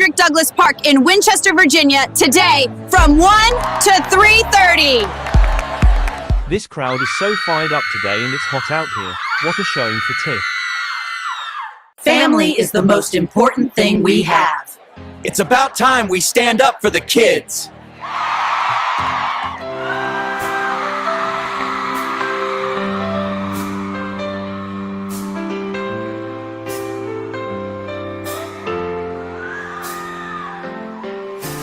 Frederick Douglass Park in Winchester, Virginia, today from 1 to 3:30. This crowd is so fired up today and it's hot out here. What a showing for Tiff. Family is the most important thing we have. It's about time we stand up for the kids.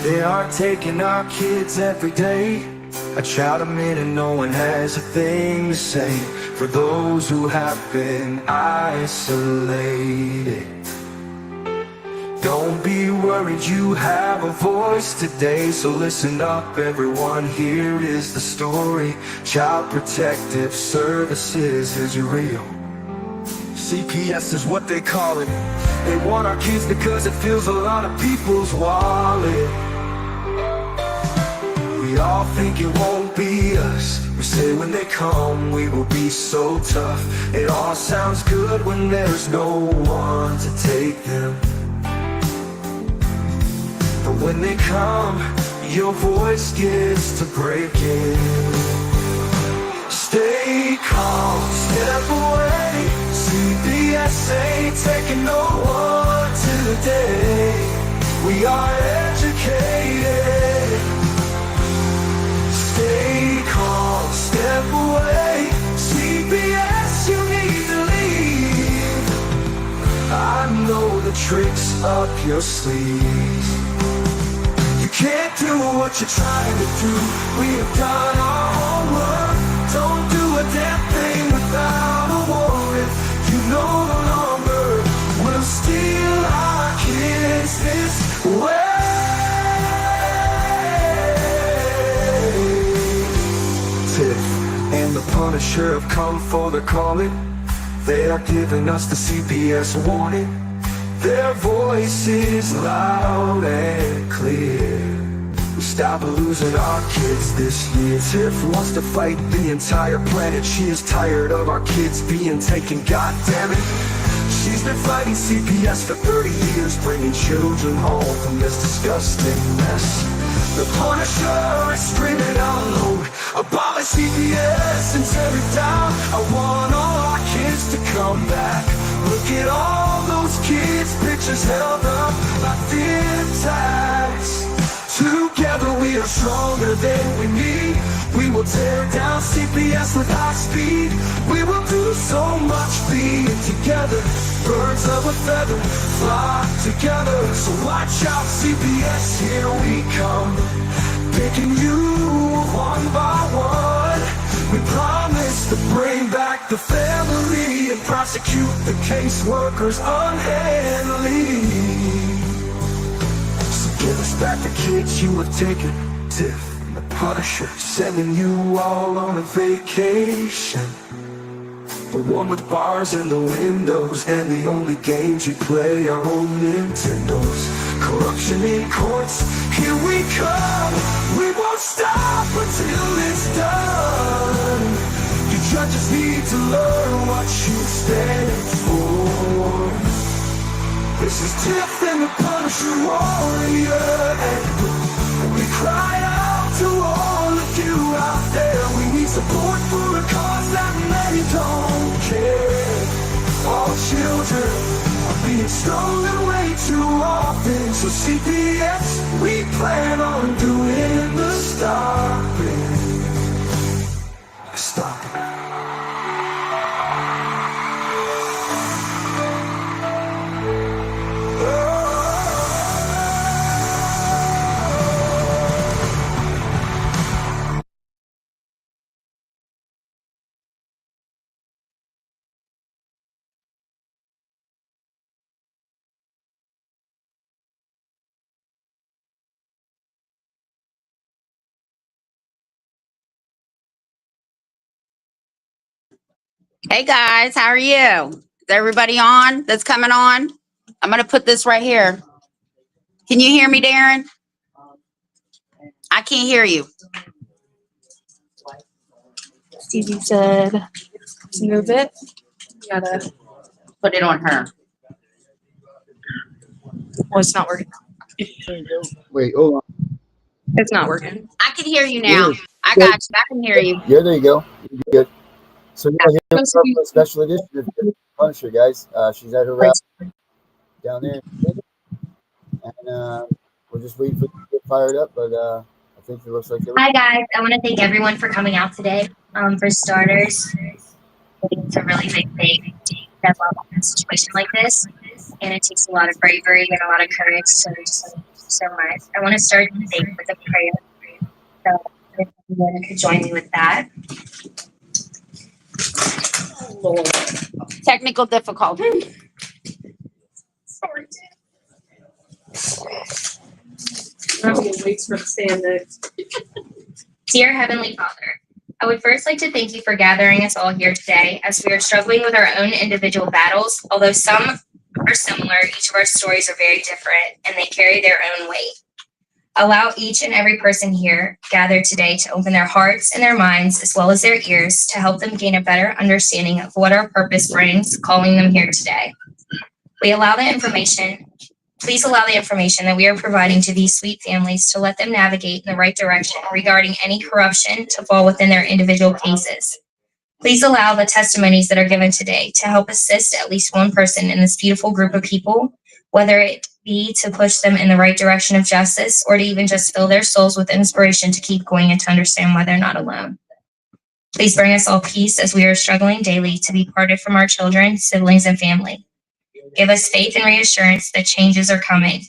They are taking our kids every day. I try to meet and no one has a thing to say for those who have been isolated. Don't be worried, you have a voice today. So listen up everyone, here is the story. Child Protective Services is real. CPS is what they call it. They want our kids because it fills a lot of people's wallet. We all think it won't be us. We say when they come we will be so tough. It all sounds good when there's no one to take them. But when they come, your voice gets to breaking. Stay calm, step away. CPS ain't taking no one today. We are educated. Stay calm, step away. CPS, you need to leave. I know the tricks up your sleeve. You can't do what you're trying to do. We have done our homework. Don't do a damn thing without a warrant. You no longer will steal our kids this way. Tiff and the Punisher have come for the calling. They are giving us the CPS warning. Their voice is loud and clear. We stop losing our kids this year. Tiff wants to fight the entire planet. She is tired of our kids being taken, God damn it. She's been fighting CPS for 30 years, bringing children home from this disgusting mess. The Punisher is screaming out loud, abolish CPS and tear it down. I want all our kids to come back. Look at all those kids' pictures held up like thin tags. Together we are stronger than we need. We will tear down CPS with high speed. We will do so much being together. Birds of a feather flock together. So watch out CPS, here we come. Picking you one by one. We promise to bring back the family and prosecute the caseworkers unhandily. So give us back the kids you have taken. Tiff and the Punisher sending you all on a vacation. The one with bars in the windows and the only games you play are on Nintendos. Corruption in courts, here we come. We won't stop until it's done. You judges need to learn what you stand for. This is Tiff and the Punisher warrior. And we cry out to all of you out there. We need support for a cause that many don't care. All children are being stolen way too often. So CPS, we plan on doing the stopping. Stopping. Hey guys, how are you? Is everybody on that's coming on? I'm going to put this right here. Can you hear me, Darren? I can't hear you. Stevie said, move it. You gotta Put it on her. Well, it's not working. Wait, hold on. It's not working. I can hear you now. I got you. I can hear you. Yeah, there you go. You're good. So yeah, here's Go our see- special edition of Punisher, guys. She's at her rally down there, and we're just waiting for it to get fired up. But I think it looks like Hi guys, I want to thank everyone for coming out today. For starters, it's a really big thing to step up in a situation like this, and it takes a lot of bravery and a lot of courage. So just thank you so much. I want to start today with a prayer. So if anyone could join me with that. Technical difficulty. Sorry. Waits for the stand next. Dear Heavenly Father, I would first like to thank you for gathering us all here today as we are struggling with our own individual battles. Although some are similar, each of our stories are very different and they carry their own weight. Allow each and every person here gathered today to open their hearts and their minds as well as their ears to help them gain a better understanding of what our purpose brings, calling them here today. Please allow the information that we are providing to these sweet families to let them navigate in the right direction regarding any corruption to fall within their individual cases. Please allow the testimonies that are given today to help assist at least one person in this beautiful group of people, whether it be to push them in the right direction of justice or to even just fill their souls with inspiration to keep going and to understand why they're not alone. Please bring us all peace as we are struggling daily to be parted from our children, siblings, and family. Give us faith and reassurance that changes are coming.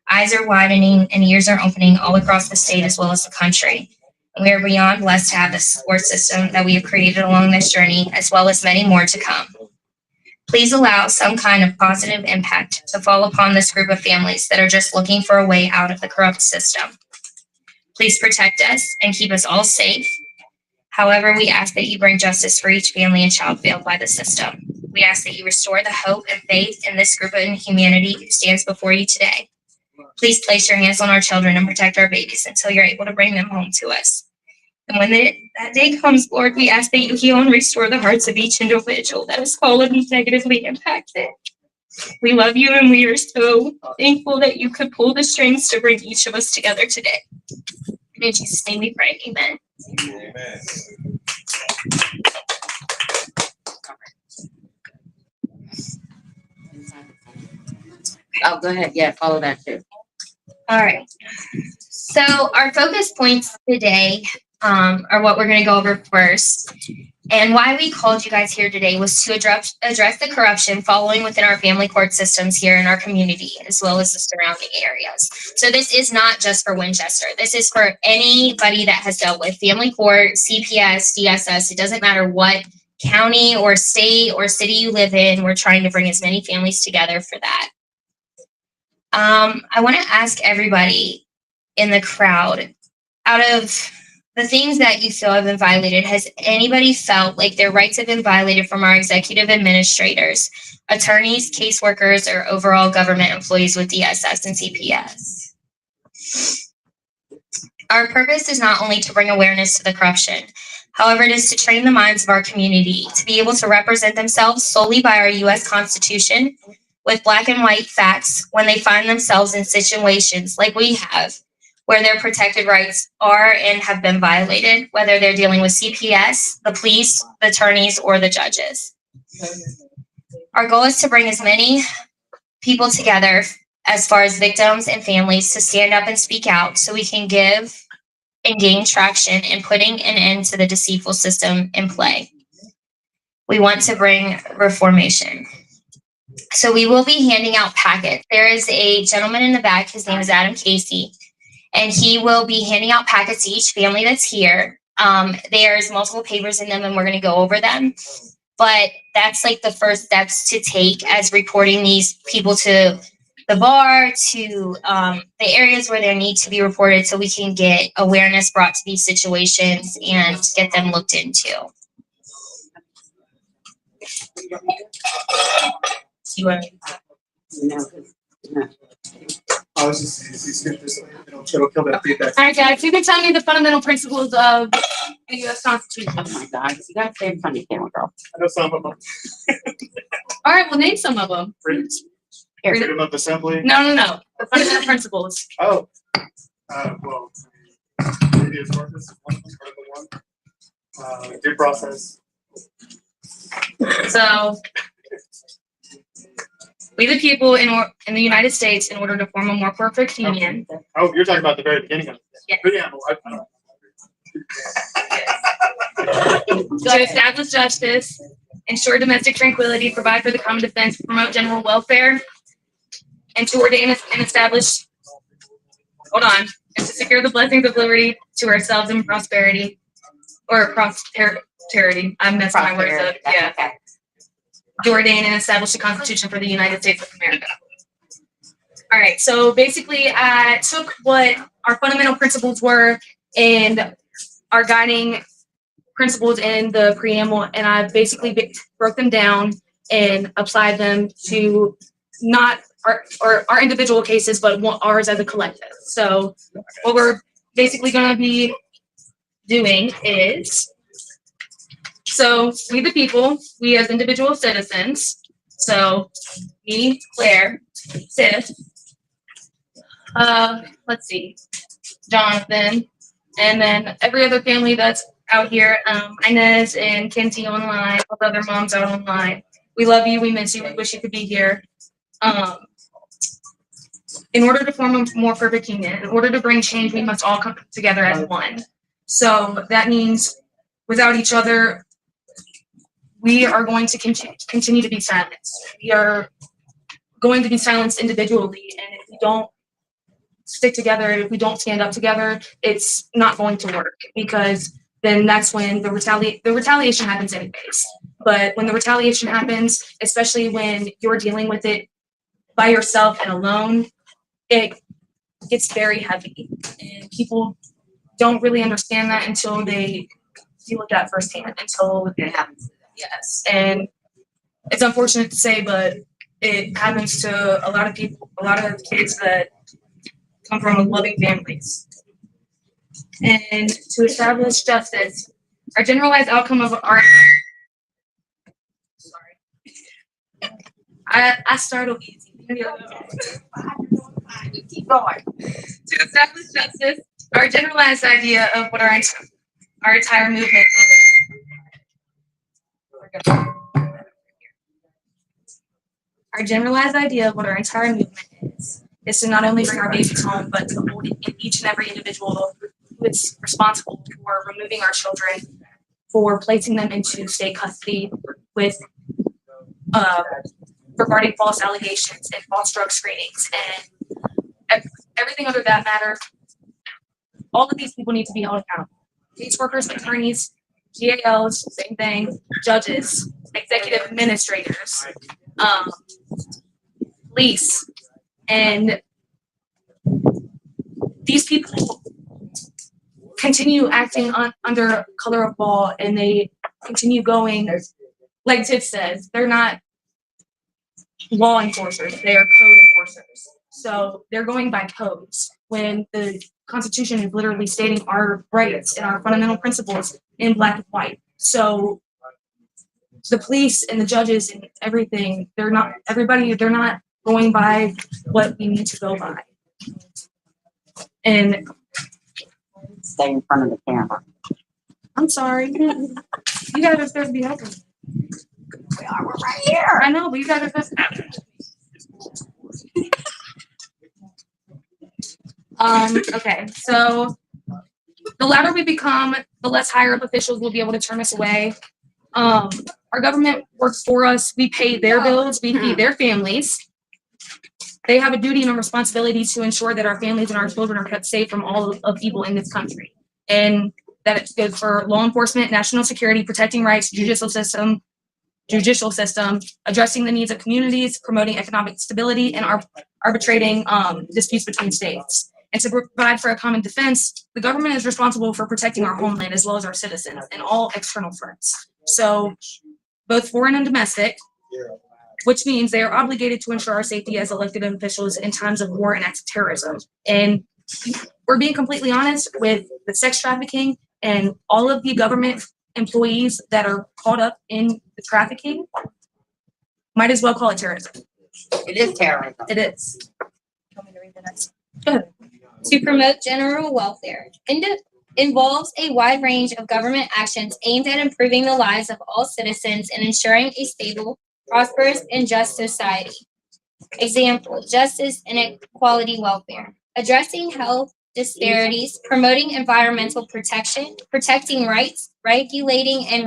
Eyes are widening and ears are opening all across the state as well as the country. And we are beyond blessed to have the support system that we have created along this journey, as well as many more to come. Please allow some kind of positive impact to fall upon this group of families that are just looking for a way out of the corrupt system. Please protect us and keep us all safe. However, we ask that you bring justice for each family and child failed by the system. We ask that you restore the hope and faith in this group of humanity who stands before you today. Please place your hands on our children and protect our babies until you're able to bring them home to us. And when that day comes, Lord, we ask that you heal and restore the hearts of each individual that is fallen and negatively impacted. We love you and we are so thankful that you could pull the strings to bring each of us together today. And in Jesus' name we pray, amen. Amen. Oh, go ahead. Yeah, follow that too. All right. So our focus points today are what we're going to go over first. And why we called you guys here today was to address the corruption following within our family court systems here in our community, as well as the surrounding areas. So this is not just for Winchester. This is for anybody that has dealt with family court, CPS, DSS. It doesn't matter what county or state or city you live in. We're trying to bring as many families together for that. I want to ask everybody in the crowd, out of the things that you feel have been violated, has anybody felt like their rights have been violated from our executive administrators, attorneys, caseworkers, or overall government employees with DSS and CPS? Our purpose is not only to bring awareness to the corruption, however, it is to train the minds of our community to be able to represent themselves solely by our U.S. Constitution with black and white facts when they find themselves in situations like we have, where their protected rights are and have been violated, whether they're dealing with CPS, the police, the attorneys, or the judges. Our goal is to bring as many people together as far as victims and families to stand up and speak out so we can give and gain traction in putting an end to the deceitful system in play. We want to bring reformation. So we will be handing out packets. There is a gentleman in the back, his name is Adam Casey, and he will be handing out packets to each family that's here. There's multiple papers in them and we're going to go over them. But that's like the first steps to take as reporting these people to the bar, to the areas where they need to be reported so we can get awareness brought to these situations and get them looked into. No. I was just saying, if you skip this, it'll kill that feedback. All right, guys, you can tell me the fundamental principles of the U.S. Constitution. Oh my God. You got to stay in front of the camera, girl. I know some of them. All right, well, name some of them. Freedom of speech. Freedom of assembly. No. The fundamental principles. Oh. Well, habeas corpus is one of them, Article 1. Due process. So, we the people in the United States, in order to form a more perfect union, Oh, you're talking about the very beginning of it. Yes. Preamble. I don't. to establish justice, ensure domestic tranquility, provide for the common defense, promote general welfare, and to ordain and establish, and to secure the blessings of liberty to ourselves and prosperity, or prosperity. I messed my words up. Yeah. Okay. To ordain and establish a constitution for the United States of America. All right, so basically I took what our fundamental principles were and our guiding principles in the preamble, and I basically broke them down and applied them to not our individual cases, but ours as a collective. So what we're basically going to be doing is, so we the people, we as individual citizens, so me, Claire, Tiff, let's see, Jonathan, and then every other family that's out here, Inez and Kenty online, all the other moms out online. We love you, we miss you, we wish you could be here. In order to form a more perfect union, in order to bring change, we must all come together as one. So that means without each other, we are going to continue to be silenced. We are going to be silenced individually, and if we don't stick together, if we don't stand up together, it's not going to work, because then that's when the retaliation happens anyways. But when the retaliation happens, especially when you're dealing with it by yourself and alone, it gets very heavy, and people don't really understand that until they deal with that firsthand, until it happens. Yes, and it's unfortunate to say, but it happens to a lot of people, a lot of kids that come from loving families. And to establish justice, our generalized outcome of our I startled easy. Keep going. To establish justice, our generalized idea of what our entire movement is. Our generalized idea of what our entire movement is to not only bring our babies home, but to hold each and every individual who is responsible for removing our children, for placing them into state custody with regarding false allegations and false drug screenings and everything under that matter. All of these people need to be held accountable. Caseworkers, attorneys, GALs, same thing, judges, executive administrators, police, and these people continue acting under color of law, and they continue going, like Tiff says, they're not law enforcers, they are code enforcers. So they're going by codes when the Constitution is literally stating our rights and our fundamental principles in black and white. So the police and the judges and everything, they're not going by what we need to go by. And Stay in front of the camera. I'm sorry. You guys are be helping. We're right here. I know, but you guys are supposed okay, so the louder we become, the less higher up officials will be able to turn us away. Our government works for us. We pay their bills. We feed their families. They have a duty and a responsibility to ensure that our families and our children are kept safe from all of evil in this country. And that it's good for law enforcement, national security, protecting rights, judicial system, addressing the needs of communities, promoting economic stability, and arbitrating disputes between states. And to provide for a common defense, the government is responsible for protecting our homeland as well as our citizens and all external threats. So both foreign and domestic, which means they are obligated to ensure our safety as elected officials in times of war and acts of terrorism. And we're being completely honest with the sex trafficking and all of the government employees that are caught up in the trafficking, might as well call it terrorism. It is terrorism. It is. Want me to read the next? To promote general welfare. Involves a wide range of government actions aimed at improving the lives of all citizens and ensuring a stable, prosperous, and just society. Example, justice and equality welfare. Addressing health disparities, promoting environmental protection, protecting rights, regulating and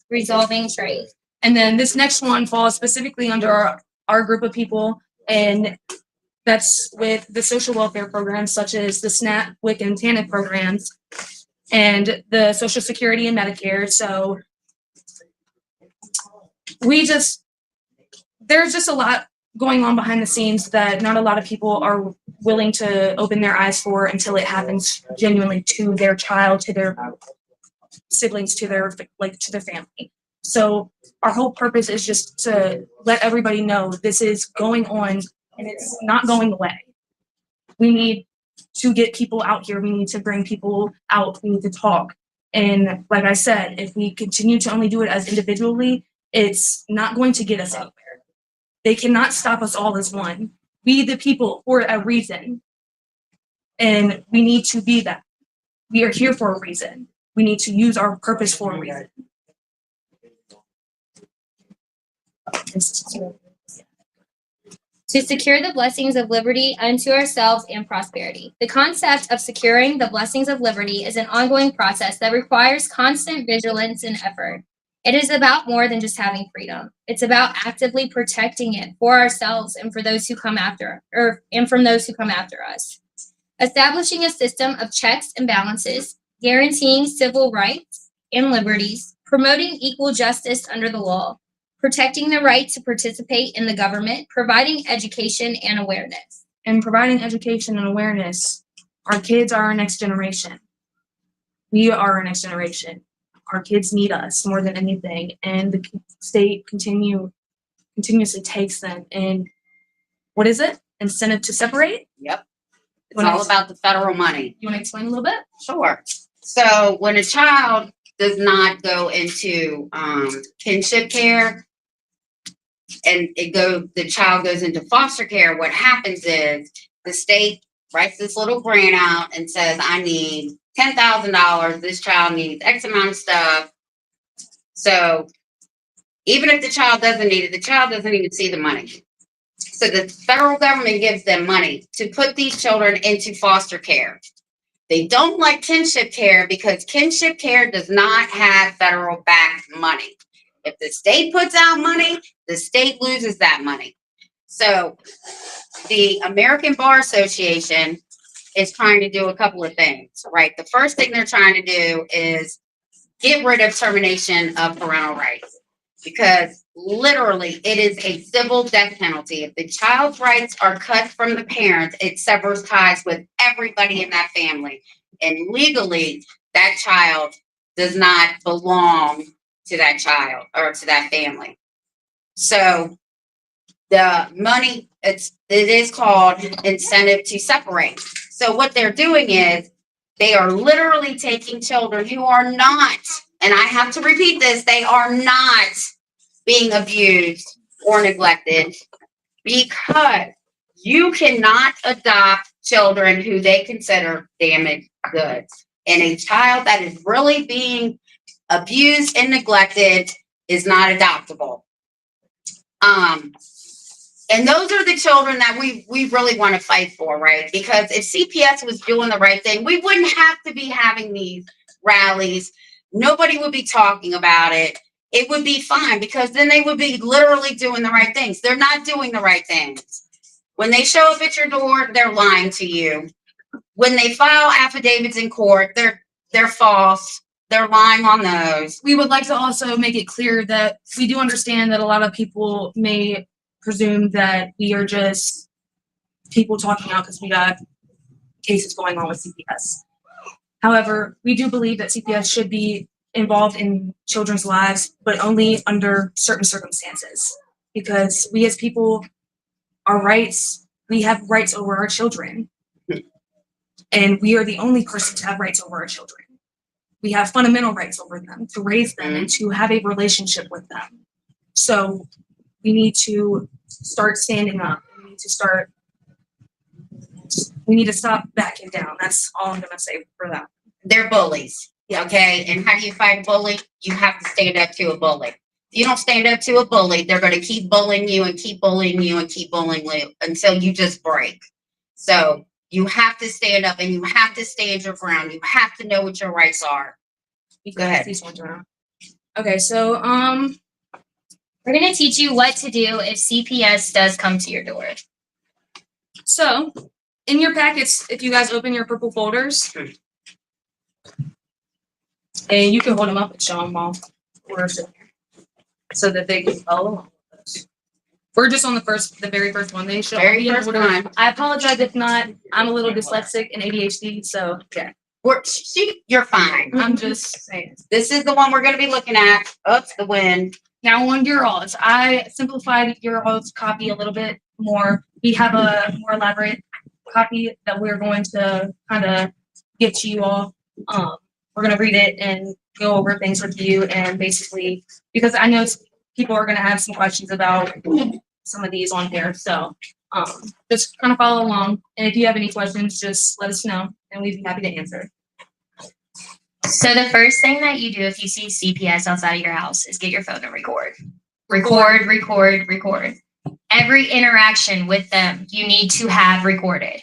resolving trade. And then this next one falls specifically under our group of people, and that's with the social welfare programs such as the SNAP, WIC, and TANF programs, and the Social Security and Medicare. So there's just a lot going on behind the scenes that not a lot of people are willing to open their eyes for until it happens genuinely to their child, to their siblings, to their family. So our whole purpose is just to let everybody know this is going on and it's not going away. We need to get people out here. We need to bring people out. We need to talk. And like I said, if we continue to only do it as individually, it's not going to get us anywhere. They cannot stop us all as one. We the people for a reason. And we need to be that. We are here for a reason. We need to use our purpose for a reason. To secure the blessings of liberty unto ourselves and prosperity. The concept of securing the blessings of liberty is an ongoing process that requires constant vigilance and effort. It is about more than just having freedom. It's about actively protecting it for ourselves and for those who come after, and from those who come after us. Establishing a system of checks and balances, guaranteeing civil rights and liberties, promoting equal justice under the law, protecting the right to participate in the government, providing education and awareness. And providing education and awareness, our kids are our next generation. We are our next generation. Our kids need us more than anything, and the state continuously takes them. And what is it? Incentive to separate? Yep. It's all about the federal money. You want to explain a little bit? Sure. So when a child does not go into kinship care and the child goes into foster care, what happens is the state writes this little grant out and says, I need $10,000. This child needs X amount of stuff. So even if the child doesn't need it, the child doesn't even see the money. So the federal government gives them money to put these children into foster care. They don't like kinship care because kinship care does not have federal backed money. If the state puts out money, the state loses that money. So the American Bar Association is trying to do a couple of things, right? The first thing they're trying to do is get rid of termination of parental rights, because literally it is a civil death penalty. If the child's rights are cut from the parents, it severs ties with everybody in that family. And legally, that child does not belong to that child or to that family. So the money, it is called incentive to separate. So what they're doing is they are literally taking children who are not, and I have to repeat this, they are not being abused or neglected, because you cannot adopt children who they consider damaged goods. And a child that is really being abused and neglected is not adoptable. And those are the children that we really want to fight for, right? Because if CPS was doing the right thing, we wouldn't have to be having these rallies. Nobody would be talking about it. It would be fine, because then they would be literally doing the right things. They're not doing the right things. When they show up at your door, they're lying to you. When they file affidavits in court, they're false. They're lying on those. We would like to also make it clear that we do understand that a lot of people may presume that we are just people talking out because we got cases going on with CPS. However, we do believe that CPS should be involved in children's lives, but only under certain circumstances. Because we as people, our rights, we have rights over our children. And we are the only person to have rights over our children. We have fundamental rights over them, to raise them and to have a relationship with them. So we need to start standing up. We need to stop backing down. That's all I'm gonna say for that. They're bullies. Okay. And how do you fight a bully? You have to stand up to a bully. If you don't stand up to a bully, they're going to keep bullying you and keep bullying you and keep bullying you until you just break. So you have to stand up and you have to stand your ground. You have to know what your rights are. Go ahead. These ones around. Okay, so We're going to teach you what to do if CPS does come to your door. so in your packets, if you guys open your purple folders, and you can hold them up and show them all, so that they can follow along with us. We're just on the very first one. They show Very me in first order. one. I apologize if not. I'm a little dyslexic and ADHD, so yeah, You're fine. I'm just saying. This is the one we're going to be looking at. Oops, the wind. Now on your alls, I simplified your alls copy a little bit more. We have a more elaborate copy that we're going to kind of give to you all. We're going to read it and go over things with you, and basically, because I know people are going to have some questions about some of these on here, so just kind of follow along. And if you have any questions, just let us know, and we'd be happy to answer. So the first thing that you do if you see CPS outside of your house is get your phone and record. Record. Every interaction with them, you need to have recorded.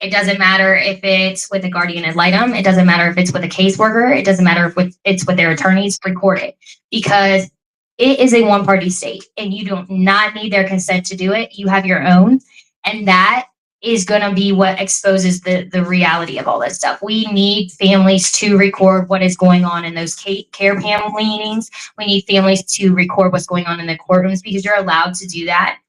It doesn't matter if it's with a guardian ad litem. It doesn't matter if it's with a caseworker. It doesn't matter if it's with their attorneys. Record it, because it is a one-party state and you do not need their consent to do it. You have your own, and that is going to be what exposes the reality of all this stuff. We need families to record what is going on in those care panel meetings. We need families to record what's going on in the courtrooms, because you're allowed to do that.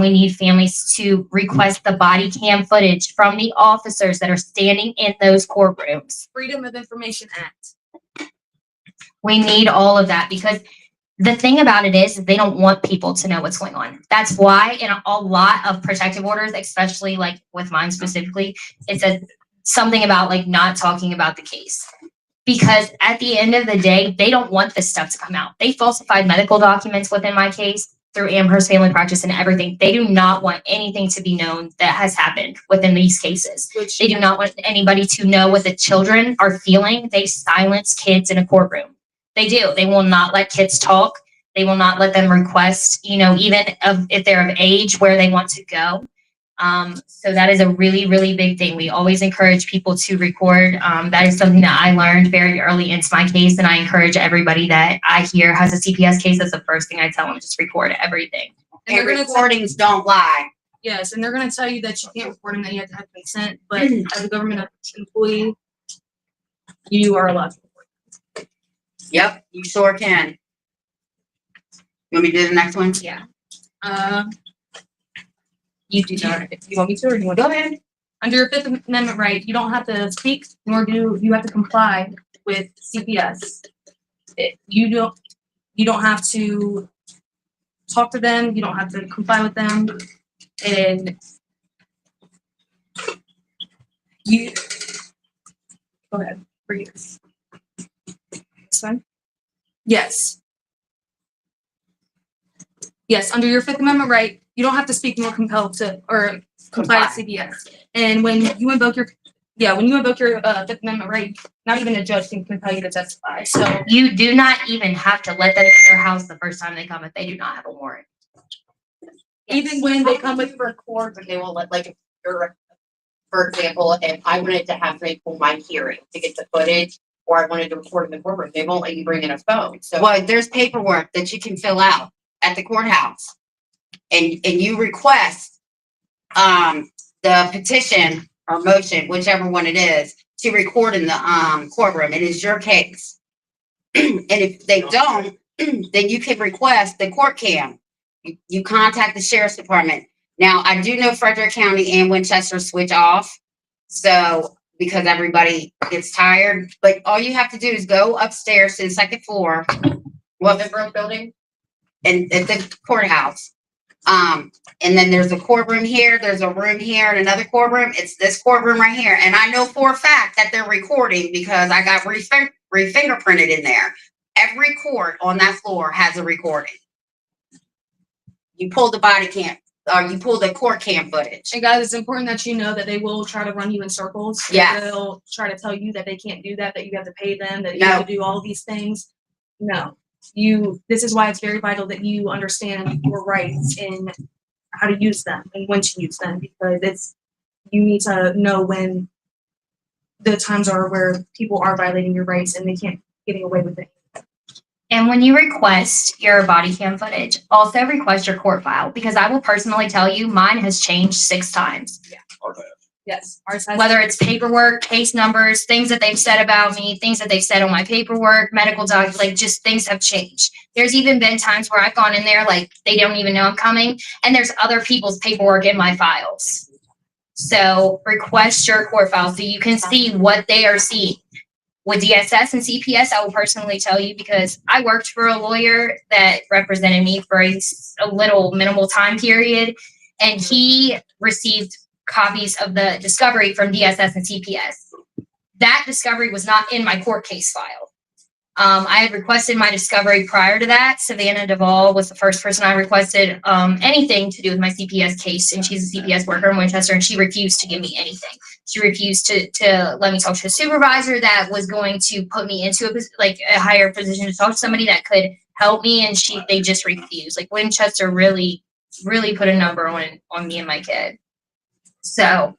We need families to request the body cam footage from the officers that are standing in those courtrooms. Freedom of Information Act. We need all of that, because the thing about it is they don't want people to know what's going on. That's why in a lot of protective orders, especially like with mine specifically, it says something about like not talking about the case. Because at the end of the day, they don't want this stuff to come out. They falsified medical documents within my case through Amherst Family Practice and everything. They do not want anything to be known that has happened within these cases. They do not want anybody to know what the children are feeling. They silence kids in a courtroom. They do. They will not let kids talk. They will not let them request, even if they're of age, where they want to go. So that is a really, really big thing. We always encourage people to record. That is something that I learned very early into my case, and I encourage everybody that I hear has a CPS case. That's the first thing I tell them: just record everything. And recordings don't lie. Yes, and they're going to tell you that you can't record them, that you have to have consent. But as a government employee, you are allowed to record. Yep, you sure can. You want me to do the next one? Yeah. You do that. If you want me to, or you want to? Go ahead. Under your Fifth Amendment right, you don't have to speak, nor do you have to comply with CPS. You don't have to talk to them. You don't have to comply with them, and you go ahead. For you. This one. Yes. Yes, under your Fifth Amendment right, you don't have to speak nor compel to or comply with CPS. And when you invoke your Fifth Amendment right, not even a judge can compel you to testify. So You do not even have to let them in your house the first time they come if they do not have a warrant. even when they come with for court, but they won't let, like, if you're, for example, if I wanted to have somebody for my hearing to get the footage, or I wanted to record in the courtroom, they won't let you bring in a phone. So, well, there's paperwork that you can fill out at the courthouse, and you request the petition or motion, whichever one it is, to record in the courtroom. It is your case. And if they don't, then you can request the court cam. You contact the sheriff's department. Now, I do know Frederick County and Winchester switch off, so because everybody gets tired. But all you have to do is go upstairs to the second floor, Weatherbrook building, and at the courthouse. And then there's a courtroom here, there's a room here, and another courtroom. It's this courtroom right here. And I know for a fact that they're recording because I got re-fingerprinted in there. Every court on that floor has a recording. You pulled the body cam, or you pulled the court cam footage. And guys, it's important that you know that they will try to run you in circles. Yes. They'll try to tell you that they can't do that, that you have to pay them, that you No. have to do all these things. No. This is why it's very vital that you understand your rights and how to use them and when to use them, because you need to know when the times are where people are violating your rights and they can't getting away with it. And when you request your body cam footage, also request your court file, because I will personally tell you mine has changed 6 times. Yes. Ours has- Whether it's paperwork, case numbers, things that they've said about me, things that they've said on my paperwork, medical docs, like just things have changed. There's even been times where I've gone in there like they don't even know I'm coming, and there's other people's paperwork in my files. So request your court file so you can see what they are seeing. With DSS and CPS, I will personally tell you, because I worked for a lawyer that represented me for a little minimal time period, and he received copies of the discovery from DSS and CPS. That discovery was not in my court case file. I had requested my discovery prior to that. Savannah Duvall was the first person I requested anything to do with my CPS case, and she's a CPS worker in Winchester, and she refused to give me anything. She refused to let me talk to a supervisor that was going to put me into a higher position to talk to somebody that could help me, and they just refused. Like Winchester really put a number on me and my kid. So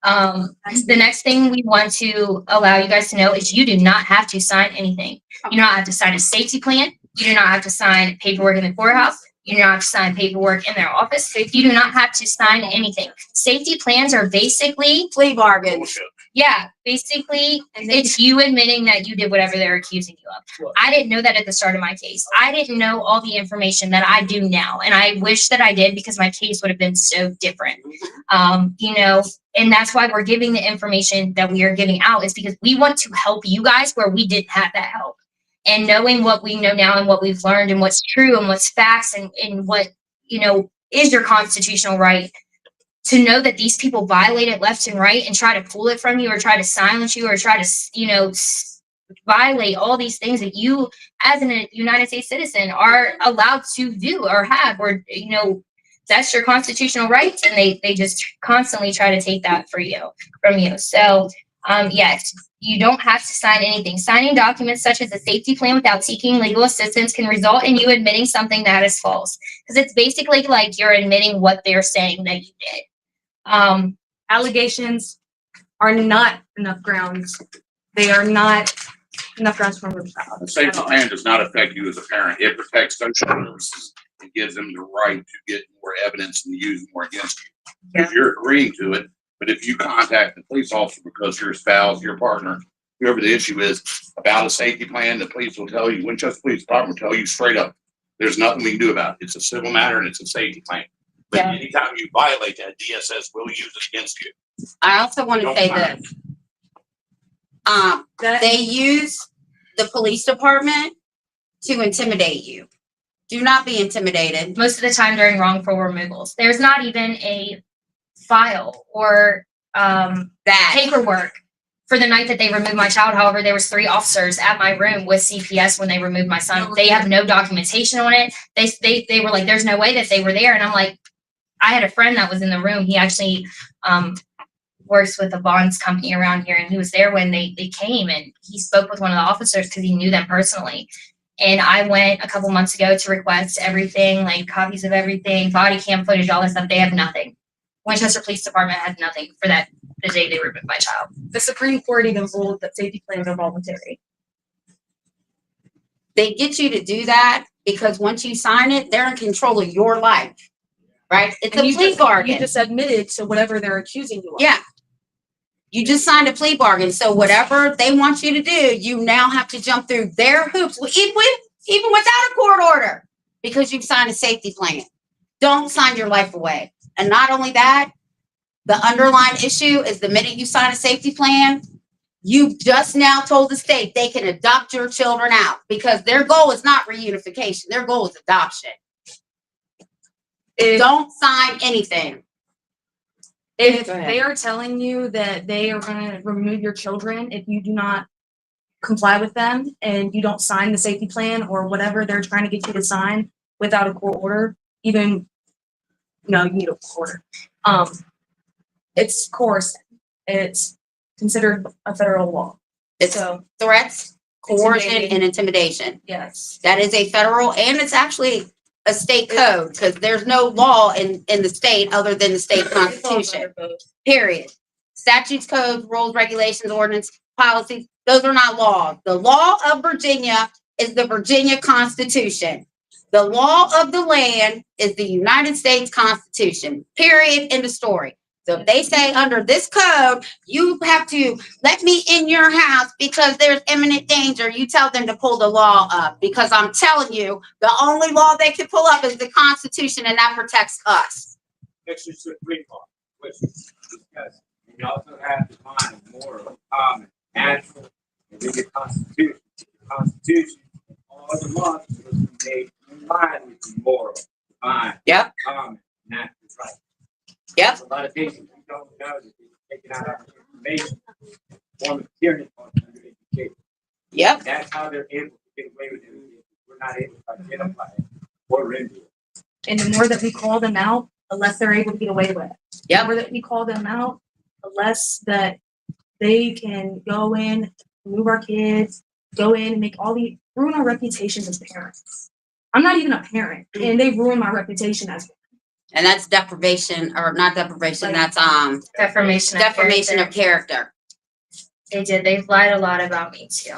the next thing we want to allow you guys to know is you do not have to sign anything. You do not have to sign a safety plan. You do not have to sign paperwork in the courthouse. You do not have to sign paperwork in their office. You do not have to sign anything. Safety plans are basically Plea bargains. basically it's you admitting that you did whatever they're accusing you of. I didn't know that at the start of my case. I didn't know all the information that I do now, and I wish that I did, because my case would have been so different. And that's why we're giving the information that we are giving out, is because we want to help you guys where we didn't have that help. And knowing what we know now and what we've learned and what's true and what's facts and what, is your constitutional right, to know that these people violate it left and right and try to pull it from you or try to silence you or try to, violate all these things that you as a United States citizen are allowed to do or have, or, that's your constitutional rights, and they just constantly try to take that from you. So, yes, you don't have to sign anything. Signing documents such as a safety plan without seeking legal assistance can result in you admitting something that is false, because it's basically like you're admitting what they're saying that you did. Allegations are not enough grounds. They are not enough grounds for a child. The safety plan does not affect you as a parent. It protects social services. It gives them the right to get more evidence and use more against you. Because you're agreeing to it. But if you contact the police officer because your spouse, your partner, whoever the issue is, about a safety plan, the police will tell you, Winchester Police Department will tell you straight up, there's nothing we can do about it. It's a civil matter and it's a safety plan. But anytime you violate that, DSS will use it against you. I also want to say this. They use the police department to intimidate you. Do not be intimidated. Most of the time during wrongful removals, there's not even a file or paperwork for the night that they removed my child. However, there was 3 officers at my room with CPS when they removed my son. They have no documentation on it. They were like, there's no way that they were there. And I'm like, I had a friend that was in the room. He actually works with a bonds company around here, and he was there when they came, and he spoke with one of the officers because he knew them personally. And I went a couple months ago to request everything, like copies of everything, body cam footage, all that stuff. They have nothing. Winchester Police Department had nothing for that the day they removed my child. The Supreme Court even ruled that safety plans are voluntary. They get you to do that because once you sign it, they're in control of your life, right? It's a plea bargain. You just admitted to whatever they're accusing you of. Yeah. You just signed a plea bargain. So whatever they want you to do, you now have to jump through their hoops, even without a court order, because you've signed a safety plan. Don't sign your life away. And not only that, the underlying issue is the minute you sign a safety plan, you just now told the state they can adopt your children out, because their goal is not reunification. Their goal is adoption. Don't sign anything. If they are telling you that they are going to remove your children if you do not comply with them and you don't sign the safety plan or whatever they're trying to get you to sign without a court order, even no, you need a order. It's coercion. It's considered a federal law. It's So, threats, coercion, Intimidating. and intimidation. yes. That is a federal, and it's actually a state code, because there's no law in the state other than the state constitution, period. Statutes, codes, rules, regulations, ordinance, policies, those are not laws. The law of Virginia is the Virginia Constitution. The law of the land is the United States Constitution, period, end of story. So if they say under this code, you have to let me in your house because there's imminent danger, you tell them to pull the law up, because I'm telling you, the only law they can pull up is the Constitution, and that protects us. Section 3 law, which is discussed. We also have defined moral, common, natural, and then the Constitution. The Constitution, all the laws must be made in line with the moral, divine, Yep. common, natural right. Yep. A lot of things we don't know that they're taking out our information, form of tyranny on education. Yep. That's how they're able to get away with it. We're not able to identify it or render it. And the more that we call them out, the less they're able to get away with. Yep. The more that we call them out, the less that they can go in, move our kids, go in and make ruin our reputations as parents. I'm not even a parent, and they ruin my reputation as one. And that's deprivation, or not deprivation, that's Defamation. defamation of character. They did. They've lied a lot about me too.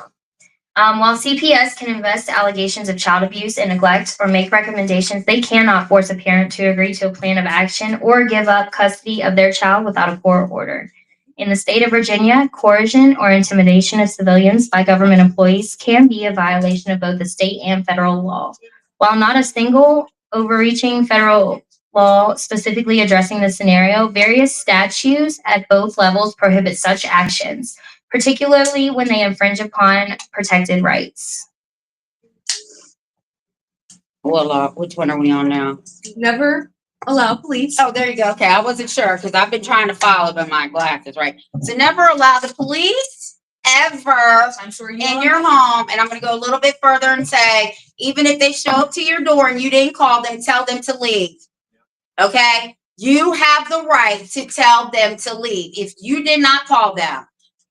While CPS can invest allegations of child abuse and neglect or make recommendations, they cannot force a parent to agree to a plan of action or give up custody of their child without a court order. In the state of Virginia, coercion or intimidation of civilians by government employees can be a violation of both the state and federal law. While not a single overreaching federal law specifically addressing this scenario, various statutes at both levels prohibit such actions, particularly when they infringe upon protected rights. Well, which one are we on now? Never allow police. Oh, there you go. Okay, I wasn't sure because I've been trying to follow by my glasses, right? So never allow the police ever I'm sure in your home. And I'm going to go a little bit further and say, even if they show up to your door and you didn't call them, tell them to leave. Okay? You have the right to tell them to leave if you did not call them.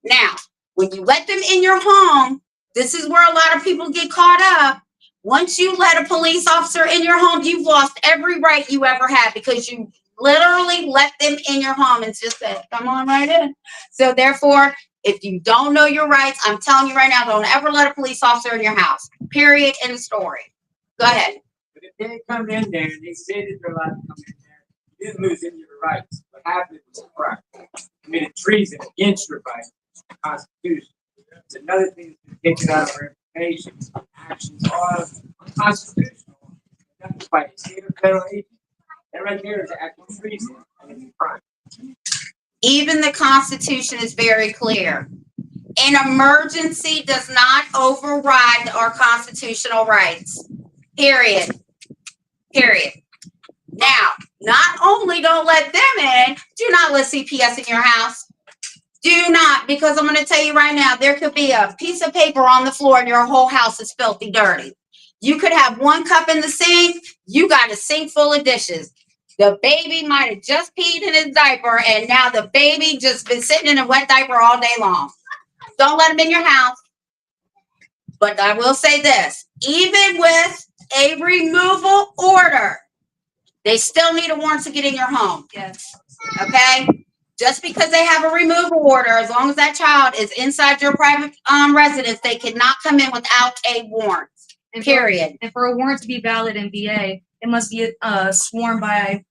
Now, when you let them in your home, this is where a lot of people get caught up. Once you let a police officer in your home, you've lost every right you ever had because you literally let them in your home and just said, come on right in. So therefore, if you don't know your rights, I'm telling you right now, don't ever let a police officer in your house. Period. End of story. Go ahead. But if they come in there and they say that they're allowed to come in there, you didn't lose any of your rights. What happened was a crime. You committed treason against your rights, the Constitution. It's another thing that's been taken out of our information. Actions are unconstitutional. That's by a state or federal agent. That right there is actual treason and it's a crime. Even the Constitution is very clear. An emergency does not override our constitutional rights. Period. Period. Now, not only don't let them in, do not let CPS in your house. Do not, because I'm going to tell you right now, there could be a piece of paper on the floor and your whole house is filthy dirty. You could have one cup in the sink. You got a sink full of dishes. The baby might have just peed in his diaper and now the baby just been sitting in a wet diaper all day long. Don't let him in your house. But I will say this, even with a removal order, they still need a warrant to get in your home. Yes. Okay? Just because they have a removal order, as long as that child is inside your private residence, they cannot come in without a warrant. Period. And for a warrant to be valid in VA, it must be sworn by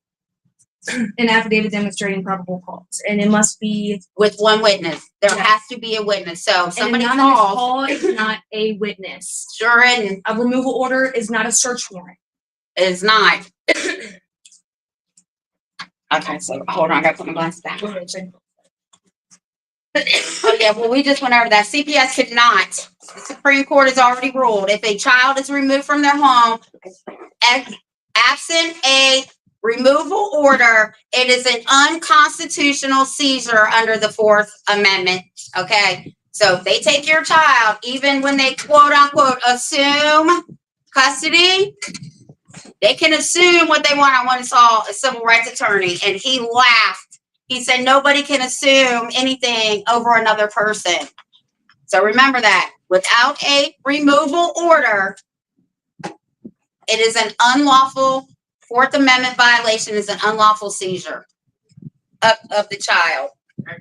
an affidavit demonstrating probable cause, and it must be With one witness. There Yes. has to be a witness. So if somebody and an anonymous calls, call is not a witness. sure and A removal order is not a search warrant. it's not. Okay, so hold on, I gotta put my glasses back. Oh yeah, well, we just went over that. CPS could not. The Supreme Court has already ruled if a child is removed from their home, absent a removal order, it is an unconstitutional seizure under the Fourth Amendment. Okay, so if they take your child, even when they quote unquote assume custody, They can assume what they want. I once saw a civil rights attorney and he laughed. He said, nobody can assume anything over another person. So remember that without a removal order, it is an unlawful Fourth Amendment violation, is an unlawful seizure of the child.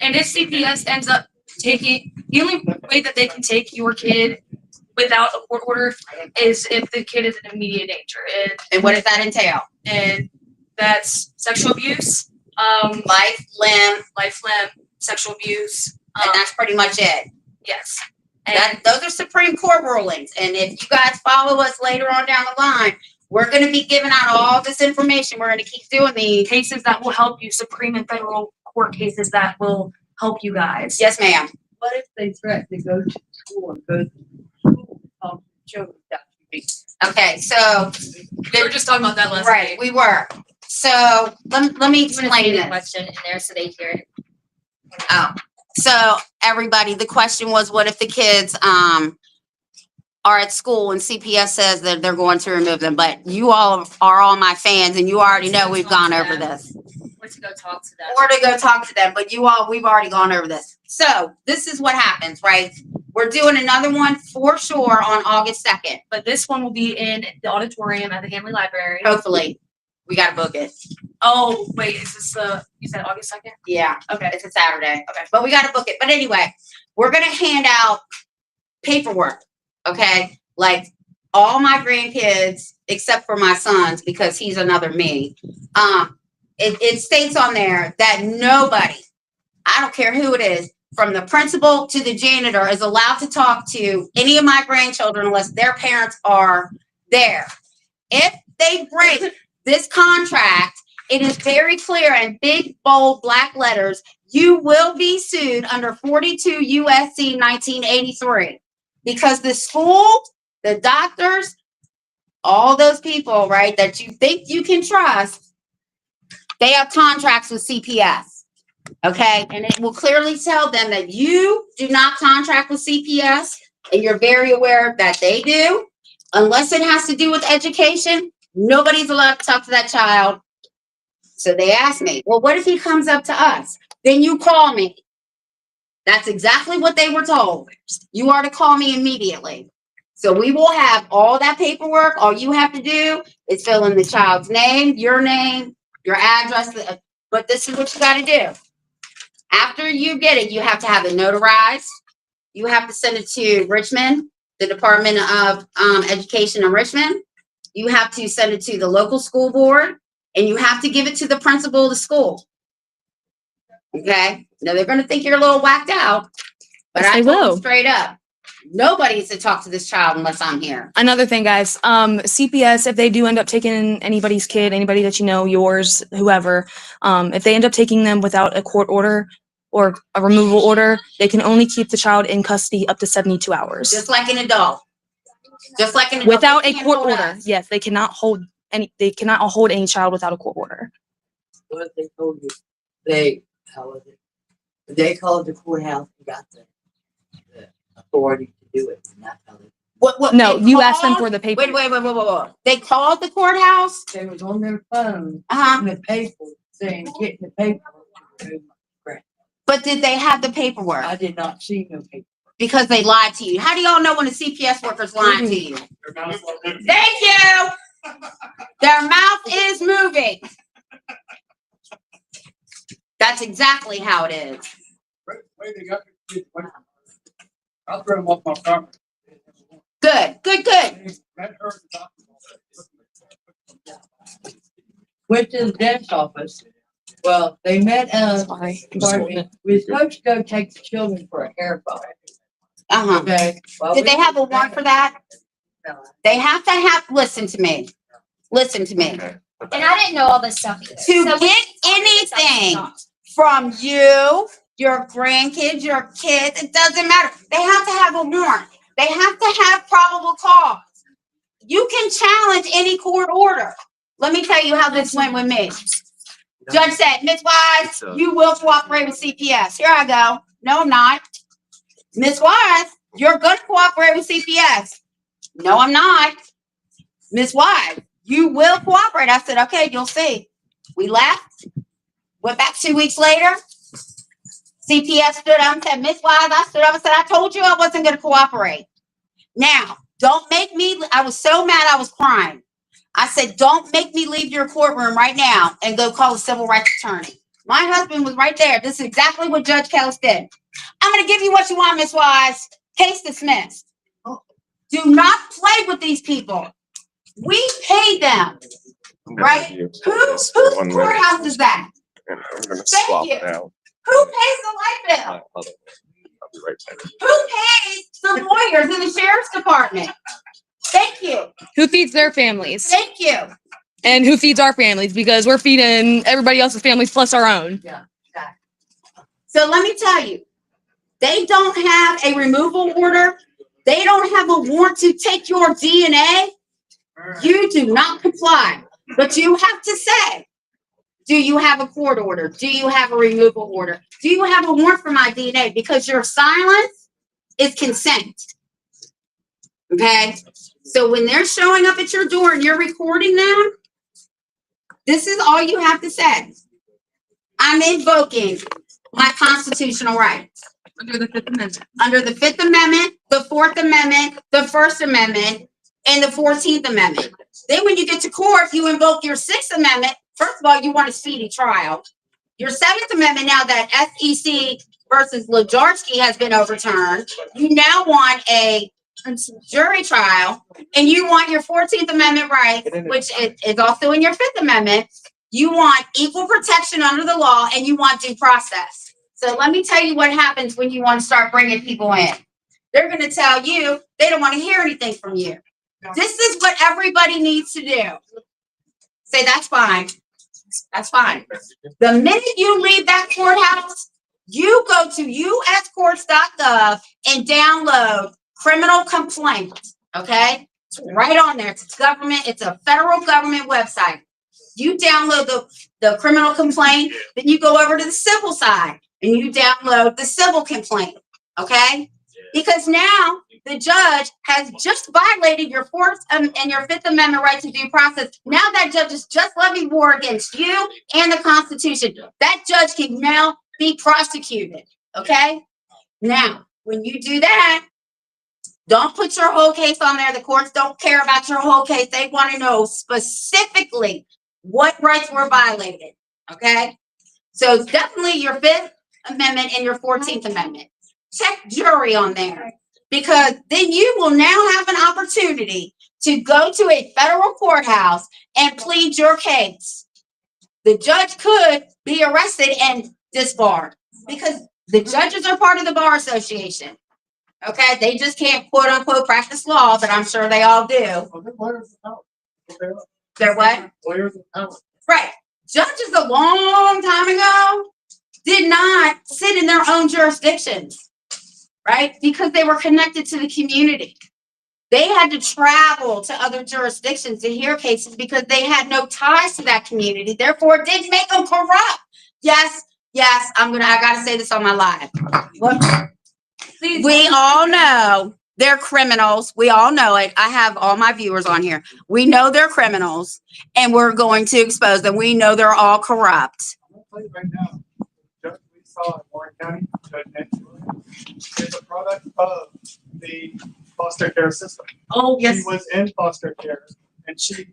And if CPS ends up taking, the only way that they can take your kid without a court order is if the kid is in immediate danger. And what does that entail? And that's sexual abuse, Life, limb, sexual abuse. and that's pretty much it. Yes. Those are Supreme Court rulings. And if you guys follow us later on down the line, we're going to be giving out all this information. We're going to keep doing these cases that will help you, Supreme and federal court cases that will help you guys. Yes, ma'am. What if they threaten to go to school and go to school and talk to children? Okay, so We were just talking about that last right, we were. So let me explain the this. question in there so they hear it. Oh, so everybody, the question was, what if the kids are at school and CPS says that they're going to remove them? But you all are all my fans, and you already know we've gone over this. Or to go talk to them. Or to go talk to them, but we've already gone over this. So this is what happens, right? We're doing another one for sure on August 2nd. But this one will be in the auditorium at the Hanley Library. Hopefully, we gotta book it. Oh, wait, is this you said August 2nd? Yeah, Okay. it's a Saturday. Okay, but we gotta book it. But anyway, we're gonna hand out paperwork, okay? Like all my grandkids, except for my sons, because he's another me. It states on there that nobody, I don't care who it is, from the principal to the janitor, is allowed to talk to any of my grandchildren unless their parents are there. If they break this contract, it is very clear in big, bold, black letters, you will be sued under 42 USC 1983. Because the school, the doctors, all those people, right, that you think you can trust, they have contracts with CPS. Okay, and it will clearly tell them that you do not contract with CPS, and you're very aware that they do. Unless it has to do with education, nobody's allowed to talk to that child. So they asked me, well, what if he comes up to us? Then you call me. That's exactly what they were told. You are to call me immediately. So we will have all that paperwork. All you have to do is fill in the child's name, your address, but this is what you got to do. After you get it, you have to have it notarized. You have to send it to Richmond, the Department of Education in Richmond. You have to send it to the local school board, and you have to give it to the principal of the school. Okay? Now they're going to think you're a little whacked out, but Yes, I they told them will. straight up. Nobody's to talk to this child unless I'm here. Another thing, guys, CPS, if they do end up taking anybody's kid, anybody that you know, yours, whoever, if they end up taking them without a court order or a removal order, they can only keep the child in custody up to 72 hours. Just like an adult. Just like an adult. Without They a can't court hold order. us. Yes, they cannot hold any child without a court order. What if they told you they called the courthouse and got the authority to do it, and that's how they. What, No, they you asked them called- for the paper. Wait. They called the courthouse? They was on their phone, Uh-huh. getting the paper, saying, getting the paper. to remove my grant. But did they have the paperwork? I did not see no paper. Because they lied to you. How do y'all know when a CPS worker's lying to you? Thank you. Their mouth is moving. That's exactly how it is. Way they got the kids, I'll throw them off my property. Good. That hurt the doctor. Went to the dentist office. Well, they met us. Sorry. We were supposed to go take the children for a haircut. Uh-huh. Okay. Well, Did they have a warrant for that? No. They have to have, listen to me. And I didn't know all this stuff either. To So get when you told me this, I was anything shocked. from you, your grandkids, your kids, it doesn't matter. They have to have a warrant. They have to have probable cause. You can challenge any court order. Let me tell you how this went with me. Judge said, Ms. Wise, you will cooperate with CPS. Here I go. No, I'm not. Ms. Wise, you're going to cooperate with CPS. No, I'm not. Ms. Wise, you will cooperate. I said, okay, you'll see. We left, went back 2 weeks later. CPS stood up and said, Miss Wise, I stood up and said, I told you I wasn't going to cooperate. Now, don't make me, I was so mad I was crying. I said, don't make me leave your courtroom right now and go call a civil rights attorney. My husband was right there. This is exactly what Judge Kellis did. I'm going to give you what you want, Miss Wise. Case dismissed. Do not play with these people. We pay them, right? Whose courthouse is that? Thank you. Who pays the light bill? Who pays the lawyers in the sheriff's department? Thank you. Who feeds their families? Thank you. And who feeds our families? Because we're feeding everybody else's families plus our own. Yeah, exactly. So let me tell you, they don't have a removal order. They don't have a warrant to take your DNA. You do not comply. But you have to say, do you have a court order? Do you have a removal order? Do you have a warrant for my DNA? Because your silence is consent. Okay? So when they're showing up at your door and you're recording them, this is all you have to say. I'm invoking my constitutional rights. Under the Fifth Amendment. Under the Fifth Amendment, the Fourth Amendment, the First Amendment, and the 14th Amendment. Then when you get to court, you invoke your Sixth Amendment. First of all, you want a speedy trial. Your Seventh Amendment, now that SEC versus Lajarski has been overturned, you now want a jury trial, and you want your 14th Amendment rights, which is also in your Fifth Amendment. You want equal protection under the law, and you want due process. So let me tell you what happens when you want to start bringing people in. They're going to tell you they don't want to hear anything from you. This is what everybody needs to do. Say, that's fine. That's fine. The minute you leave that courthouse, you go to uscourts.gov and download criminal complaint. Okay? It's right on there. It's government. It's a federal government website. You download the criminal complaint, then you go over to the civil side and you download the civil complaint. Okay? Because now the judge has just violated your Fourth and your Fifth Amendment right to due process. Now that judge has just levied war against you and the Constitution. That judge can now be prosecuted. Okay? Now, when you do that, don't put your whole case on there. The courts don't care about your whole case. They want to know specifically what rights were violated. Okay? So it's definitely your Fifth Amendment and your 14th Amendment. Check jury on there, because then you will now have an opportunity to go to a federal courthouse and plead your case. The judge could be arrested and disbarred because the judges are part of the Bar Association. Okay, they just can't quote unquote practice law, but I'm sure they all do. They're what? Right. Judges a long time ago did not sit in their own jurisdictions. Right? Because they were connected to the community. They had to travel to other jurisdictions to hear cases because they had no ties to that community. Therefore, it didn't make them corrupt. Yes, I gotta say this on my live. We all know they're criminals. We all know it. I have all my viewers on here. We know they're criminals, and we're going to expose them. We know they're all corrupt. I'm gonna tell you right now, Judge we saw in Warren County, Judge Nancy Williams, is a product of the foster care system. Oh, yes. She was in foster care, and she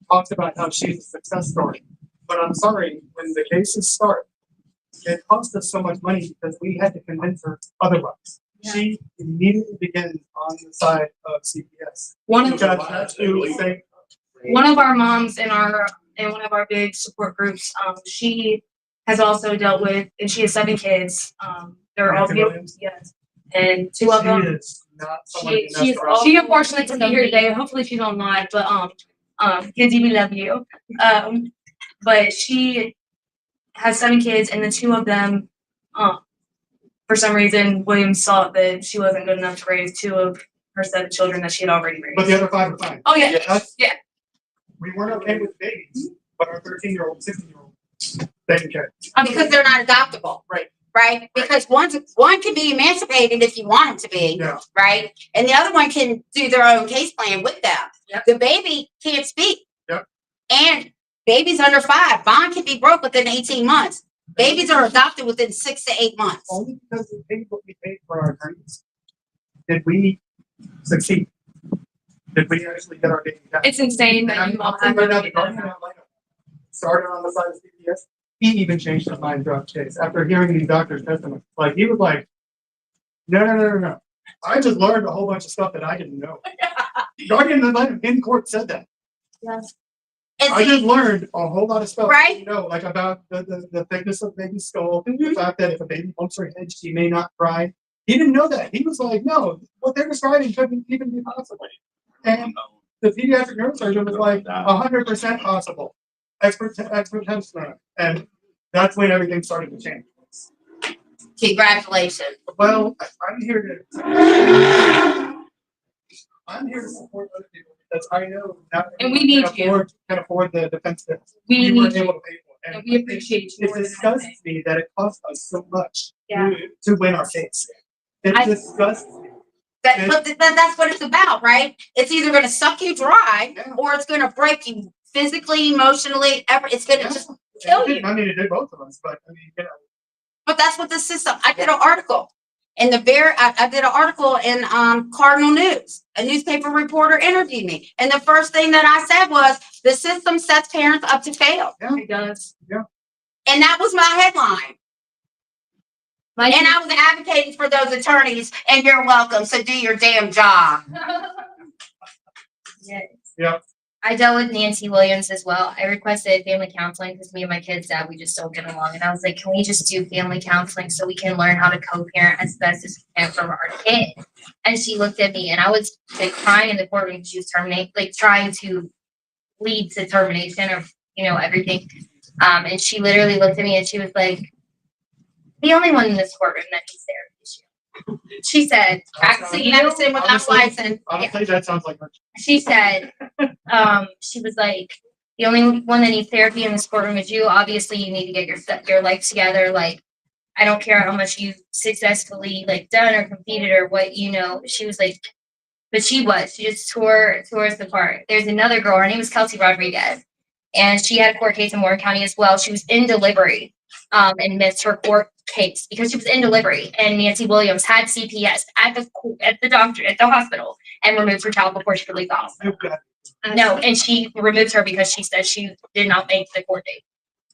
talks about how she's a success story. But I'm sorry, when the cases start, it cost us so much money because we had to convince her otherwise. Yeah. She immediately begins on the side of CPS. One of our moms in one of our big support groups, she has also dealt with, and she has 7 kids. They're all beautiful, yes. And 2 of them. She unfortunately to be here today. Hopefully she's online, but Kenzie, we love you. But she has 7 kids, and the 2 of them, for some reason, Williams thought that she wasn't good enough to raise 2 of her 7 children that she had already raised. But the other 5 are fine. Oh yeah, yeah. We weren't okay with babies, but our 13-year-old, 16-year-old, taken care. Because they're not adoptable. Right. right? Because one can be emancipated if you want them to be, Yeah. right? And the other one can do their own case plan with them. Yep. The baby can't speak. Yep. And babies under 5, bond can be broke within 18 months. Babies are adopted within 6 to 8 months. Only because we paid what we paid for our attorneys did we succeed. Did we actually get our baby back? It's insane And that you all I'm have right now, the it. Guardian ad litem started on the side of CPS. He even changed his mind throughout the case after hearing these doctors' testimony. Like, he was like, no. I just learned a whole bunch of stuff that I didn't know. Guardian ad litem in court said that. Yes. And I see, just learned a whole lot of stuff. Right. You know, like about the thickness of the baby's skull, the fact that if a baby bumps her head, she may not cry. He didn't know that. He was like, no, what they're describing couldn't even be possible. And the pediatric neurosurgeon was like, 100% possible. Expert testimony. And that's when everything started to change. congratulations. Well, I'm here to support other people because I know not And we need everyone can afford the defense that We weren't need able you. to pay for. And we appreciate you It more than disgusts anything. me that it cost us so much Yeah. to win our case. It I- disgusts me. But that's what it's about, right? It's either going to suck you dry Yeah. or it's going to break you physically, emotionally. It's going to Yeah. just kill you. I mean, it did both of us, but I mean, But that's what the system. I did an article in I did an article in Cardinal News. A newspaper reporter interviewed me, and the first thing that I said was, "The system sets parents up to fail," It does. and that was my headline. And I was advocating for those attorneys, and you're welcome. So do your damn job. Yeah. I dealt with Nancy Williams as well. I requested family counseling because me and my kids' dad, we just don't get along. And I was like, can we just do family counseling so we can learn how to co-parent as best as we can from our kid? And she looked at me and I was like crying in the courtroom because she was trying to lead to termination of, everything. And she literally looked at me and she was like, the only one in this courtroom that needs therapy is you. She said, Practicing medicine without Honestly- license. honestly, that sounds like her. she said, she was like, the only one that needs therapy in this courtroom is you. Obviously, you need to get your life together. Like, I don't care how much you've successfully done or completed or what, she was like, but she just tore us apart. There's another girl, her name was Kelsey Rodriguez, and she had a court case in Warren County as well. She was in delivery, and missed her court case because she was in delivery, and Nancy Williams had CPS at the hospital and removed her child before she could leave the hospital. No, and she removed her because she said she did not make the court date.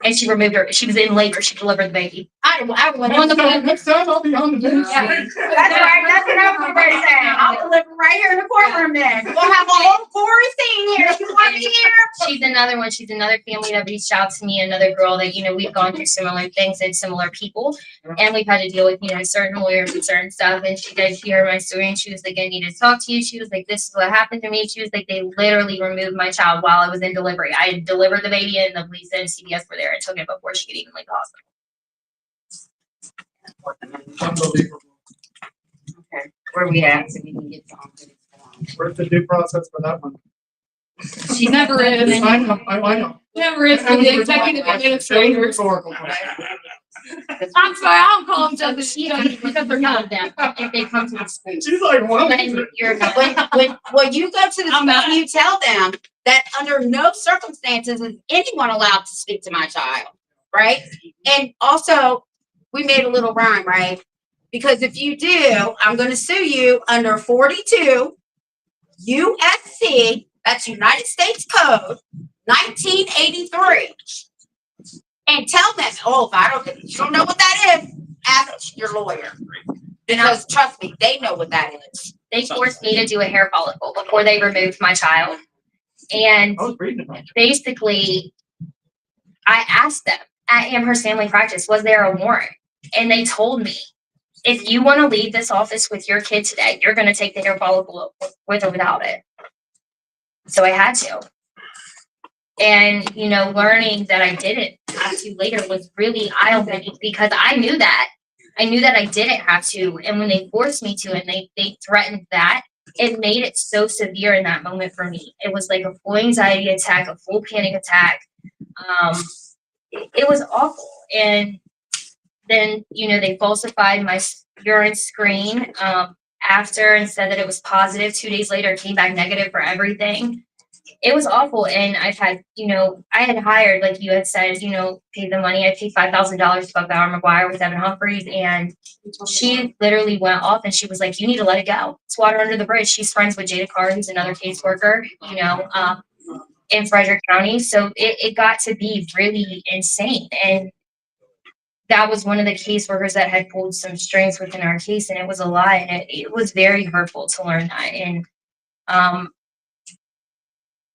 And she removed her. She was in labor. She delivered the baby. I went on the Next time I'll be on the bench. Yeah. That's right. That's what I'm going to say. I'll deliver right here in the courtroom then. We'll have a whole Corey scene here. You want me here? She's another one. She's another family that reached out to me. Another girl that, we've gone through similar things and similar people. And we've had to deal with, certain lawyers and certain stuff. And she heard my story and she was like, I need to talk to you. She was like, this is what happened to me. She was like, they literally removed my child while I was in delivery. I had delivered the baby and the police and CPS were there and took it before she could even leave the hospital. Unbelievable. Okay. Where are we at? So we can get on. Where's the due process for that one? She never is. I know. Never is for the executive administrator. Rhetorical question. I'm sorry, I don't call them judges. She don't even because they're not them if they come to the school. She's like, what? And you're not. When you go to the school, you tell them that under no circumstances is anyone allowed to speak to my child, right? And also, we made a little rhyme, right? Because if you do, I'm going to sue you under 42 USC, that's United States Code 1983. And tell them, if you don't know what that is, ask your lawyer. Because trust me, they know what that is. They forced me to do a hair follicle before they removed my child. And basically, I asked them at Amherst Family Practice, was there a warrant? And they told me, if you want to leave this office with your kid today, you're going to take the hair follicle with or without it. So I had to. And, learning that I didn't have to later was really eye-opening because I knew that. I knew that I didn't have to. And when they forced me to and they threatened that, it made it so severe in that moment for me. It was like a full anxiety attack, a full panic attack. It was awful. And then, they falsified my urine screen after and said that it was positive. 2 days later, it came back negative for everything. It was awful. And I've had, I had hired, like you had said, paid the money. I paid $5,000 to Buck Bauer McGuire with Evan Humphreys. And she literally went off and she was like, you need to let it go. It's water under the bridge. She's friends with Jada Carr, who's another caseworker, in Frederick County. So it got to be really insane. And that was one of the caseworkers that had pulled some strings within our case, and it was a lie. And it was very hurtful to learn that. And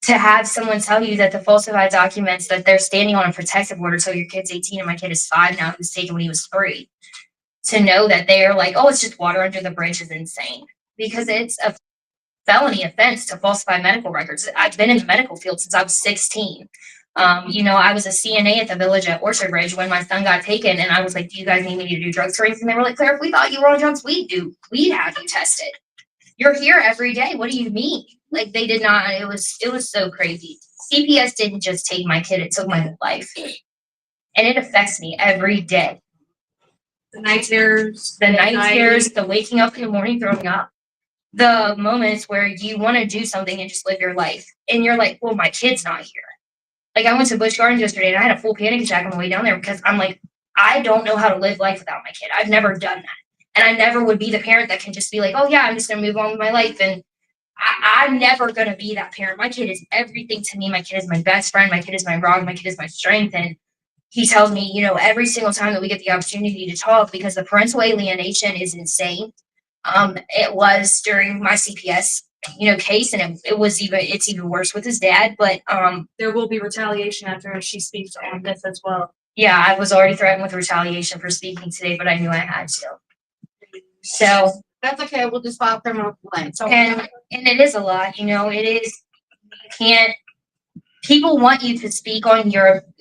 to have someone tell you that the falsified documents that they're standing on a protective order till your kid's 18 and my kid is 5 now, who's taken when he was 3, to know that they're like, oh, it's just water under the bridge is insane, because it's a felony offense to falsify medical records. I've been in the medical field since I was 16. I was a CNA at the Village at Orchard Ridge when my son got taken, and I was like, do you guys need me to do drug screens? And they were like, Claire, if we thought you were on drugs, we'd have you tested. You're here every day. What do you mean? Like, they did not. It was so crazy. CPS didn't just take my kid, it took my whole life. And it affects me every day. The night terrors, the waking up in the morning, throwing up, the moments where you want to do something and just live your life. And you're like, well, my kid's not here. Like, I went to Busch Gardens yesterday and I had a full panic attack on the way down there because I'm like, I don't know how to live life without my kid. I've never done that. And I never would be the parent that can just be like, oh yeah, I'm just going to move on with my life. And I'm never going to be that parent. My kid is everything to me. My kid is my best friend. My kid is my rock. My kid is my strength. And he tells me, every single time that we get the opportunity to talk, because the parental alienation is insane. It was during my CPS, case, and it's even worse with his dad. But there will be retaliation after she speaks on this as well. Yeah, I was already threatened with retaliation for speaking today, but I knew I had to. So That's okay. We'll just file criminal complaints. and it is a lot, it is. You can't. People want you to speak on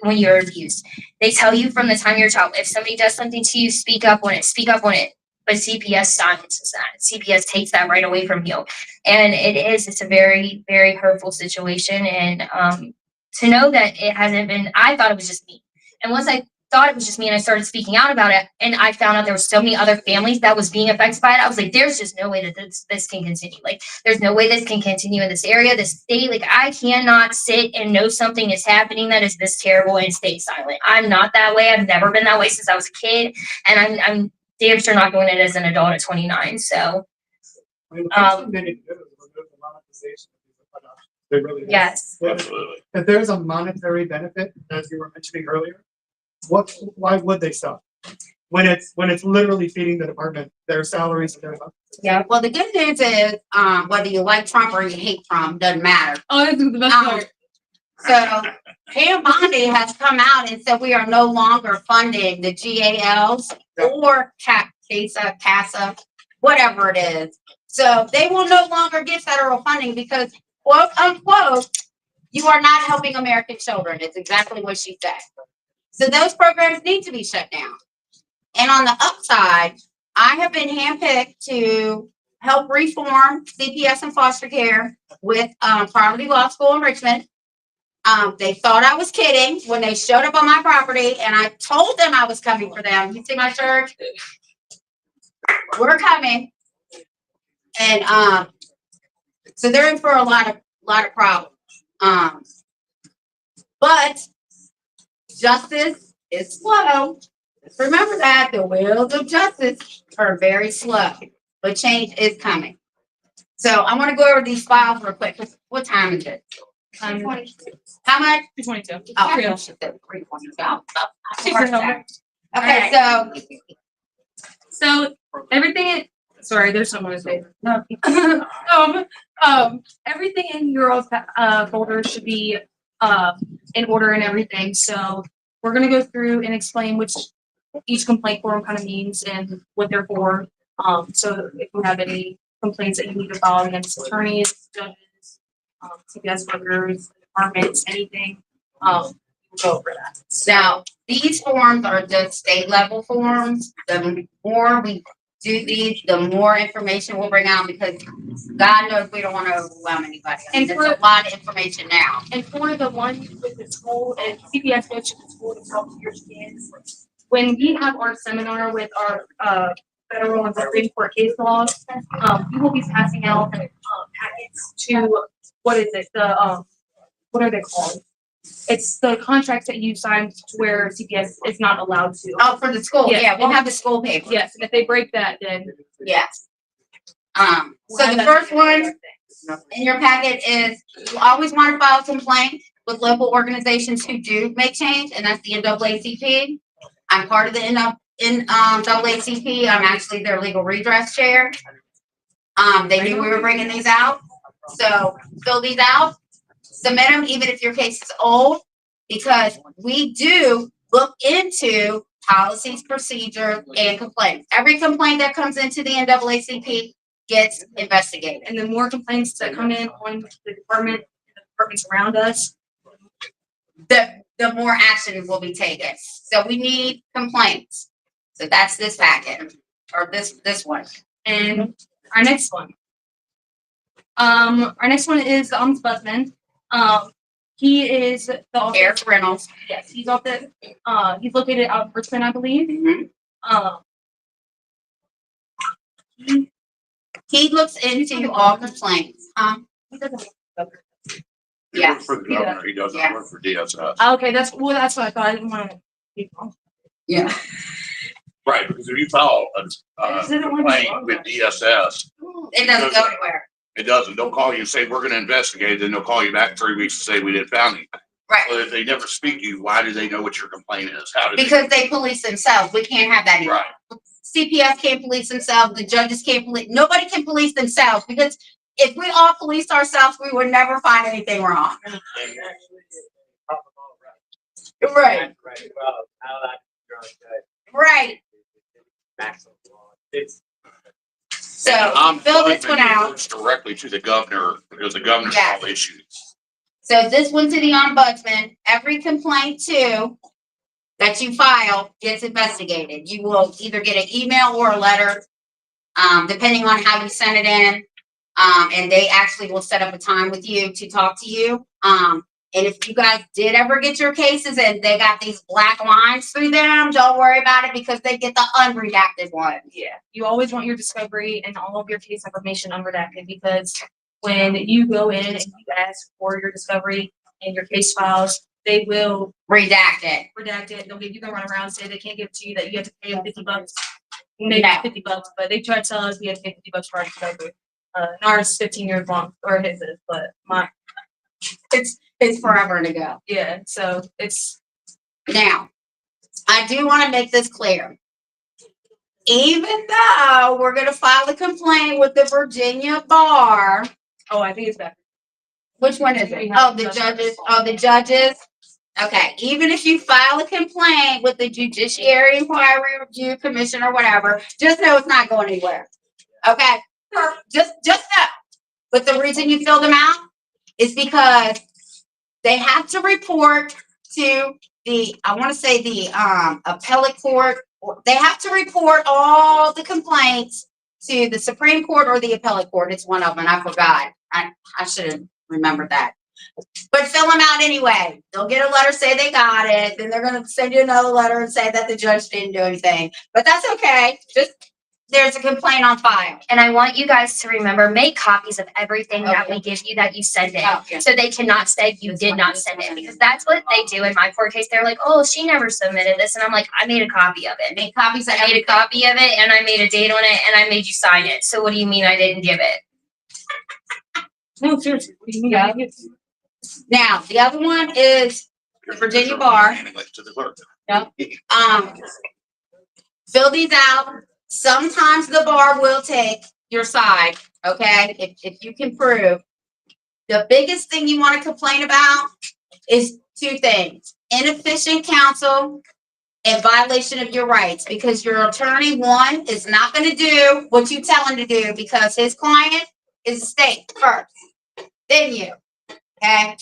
when you're abused. They tell you from the time you're a child, if somebody does something to you, speak up on it. Speak up on it. But CPS silences that. CPS takes that right away from you. And it's a very, very hurtful situation. And to know that it hasn't been, I thought it was just me. And once I thought it was just me and I started speaking out about it, and I found out there were so many other families that was being affected by it, I was like, there's just no way that this can continue. Like, there's no way this can continue in this area, this state. Like, I cannot sit and know something is happening that is this terrible and stay silent. I'm not that way. I've never been that way since I was a kid. And I'm damn sure not doing it as an adult at 29. So, I mean, the first thing they need to do is remove the monetization of these adoptions. They really do. yes. Absolutely. If there's a monetary benefit, as you were mentioning earlier, why would they stop? When it's literally feeding the department their salaries and their Yeah. Well, the good news is, whether you like Trump or you hate Trump, doesn't matter. Oh, that's the best part. So Pam Bondi has come out and said we are no longer funding the GALs or CASA, whatever it is. So they will no longer get federal funding because, quote unquote, you are not helping American children. It's exactly what she said. So those programs need to be shut down. And on the upside, I have been handpicked to help reform CPS and foster care with Poverty Law School in Richmond. They thought I was kidding when they showed up on my property, and I told them I was coming for them. You see my shirt? We're coming. And so they're in for a lot of problems. But justice is slow. Just remember that the wheels of justice are very slow, but change is coming. So I want to go over these files real quick. What time is it? How much? 222. Oh, I should say 3:20. Okay, So everything. Sorry, there's someone to say. No. Everything in your folder should be in order and everything. So we're gonna go through and explain which each complaint form kind of means and what they're for. So if you have any complaints that you need to file against attorneys, judges, CPS workers, departments, anything, we'll go over that. now these forms are just state level forms. The more we do these, the more information we'll bring out, because God knows we don't want to overwhelm anybody. I mean, And there's a lot of information now. And for the one with the school and CPS goes to the school to help your kids, when we have our seminar with our federal and Supreme Court case laws, we will be passing out packets to, what is it, what are they called? It's the contracts that you signed where CPS is not allowed to. Oh, for the school, Yes, yeah, we'll and have the school paper. Yes, and if they break that, then. Yes. we'll So have the that first together. one in your packet is, you always want to file a complaint with local organizations who do make change, and that's the NAACP. I'm part of the NAACP. I'm actually their legal redress chair. They knew we were bringing these out, so fill these out, submit them, even if your case is old, because we do look into policies, procedure, and complaints. Every complaint that comes into the NAACP gets investigated. And the more complaints that come in on the department, the departments around us, The more action will be taken. So we need complaints. So that's this packet, or this one. and our next one. Our next one is the ombudsman. He is the office. Eric Reynolds. Yes, he's off the, he's located out in Richmond, I believe. He looks into all complaints. He doesn't- He Yeah. works for the governor, he doesn't Yeah. work for DSS. Okay, that's what I thought. I didn't want to. Yeah. Right, because if you file a didn't want to- complaint with DSS, It doesn't go anywhere. it doesn't. They'll call you and say, we're gonna investigate, then they'll call you back 3 weeks to say, we didn't found anything. Right. Well, if they never speak to you, why do they know what your complaint is? How do they? Because they police themselves. We can't have that anymore. Right. CPS can't police themselves. The judges can't police. Nobody can police themselves, because if we all policed ourselves, we would never find anything wrong. Right. Right. So I'm fill this one out. directly to the governor, because the governor's Yeah. all issues. So this one to the ombudsman, every complaint too that you file gets investigated. You will either get an email or a letter, depending on how you send it in. And they actually will set up a time with you to talk to you. And if you guys did ever get your cases and they got these black lines through them, don't worry about it, because they get the unredacted one. Yeah, you always want your discovery and all of your case information unredacted, because when you go in and you ask for your discovery and your case files, they will Redact it. redact it. They'll give you the runaround, say they can't give it to you, that you have to pay them $50. Maybe No. $50, but they try to tell us we have to pay $50 for our discovery. And ours is 15 years long, or his is, but It's forever to go. yeah, so it's. Now, I do want to make this clear. Even though we're gonna file a complaint with the Virginia Bar, Oh, I think it's better. which one is it? Oh, the judges, the judges. Okay, even if you file a complaint with the Judiciary Inquiry Review Commission or whatever, just know it's not going anywhere. Okay, just know. But the reason you fill them out is because they have to report to the, I want to say the appellate court. They have to report all the complaints to the Supreme Court or the appellate court. It's one of them. I forgot. I should have remembered that. But fill them out anyway. They'll get a letter, say they got it. Then they're going to send you another letter and say that the judge didn't do anything. But that's okay. Just, there's a complaint on file. And I want you guys to remember, make copies of everything that we give you that you send in. Oh, yeah. So they cannot say you did not send it, because that's what they do in my court case. They're like, oh, she never submitted this. And I'm like, I made a copy of it. Make copies of I made a copy of it and I made a date on it and I made you sign it. So what do you mean I didn't give it? No, seriously. What do you mean? I think it's- Now, the other one is the Virginia Bar. To the clerk. Fill these out. Sometimes the bar will take your side, okay? If you can prove. The biggest thing you want to complain about is two things: inefficient counsel and violation of your rights, because your attorney, one, is not going to do what you tell him to do, because his client is the state first, then you, okay?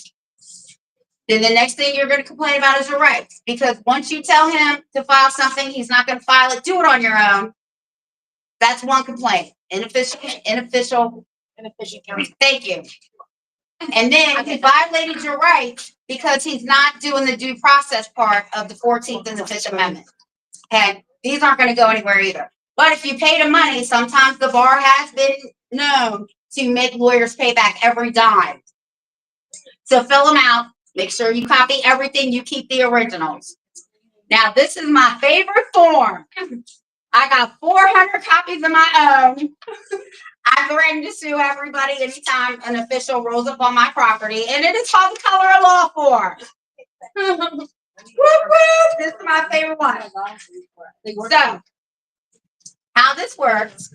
Then the next thing you're going to complain about is your rights, because once you tell him to file something, he's not going to file it. Do it on your own. That's one complaint. Inefficient counsel. Thank you. And then he violated your rights because he's not doing the due process part of the 14th and the 5th Amendment. Okay, these aren't gonna go anywhere either. But if you pay the money, sometimes the bar has been known to make lawyers pay back every dime. So fill them out, make sure you copy everything, you keep the originals. Now, this is my favorite form. I got 400 copies of my own. I threaten to sue everybody anytime an official rolls up on my property, and it is called the color of law form. Whoop, whoop. This is my favorite one. So, how this works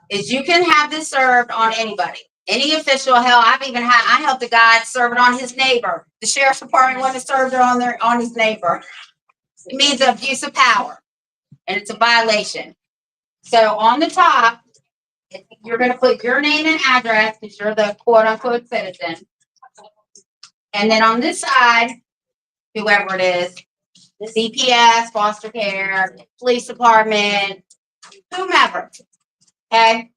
is you can have this served on anybody, any official. Hell, I helped a guy serve it on his neighbor. The sheriff's department went and served it on his neighbor. It means abuse of power, and it's a violation. So on the top, you're going to put your name and address because you're the quote unquote citizen. And then on this side, whoever it is, the CPS, foster care, police department, whomever. Okay.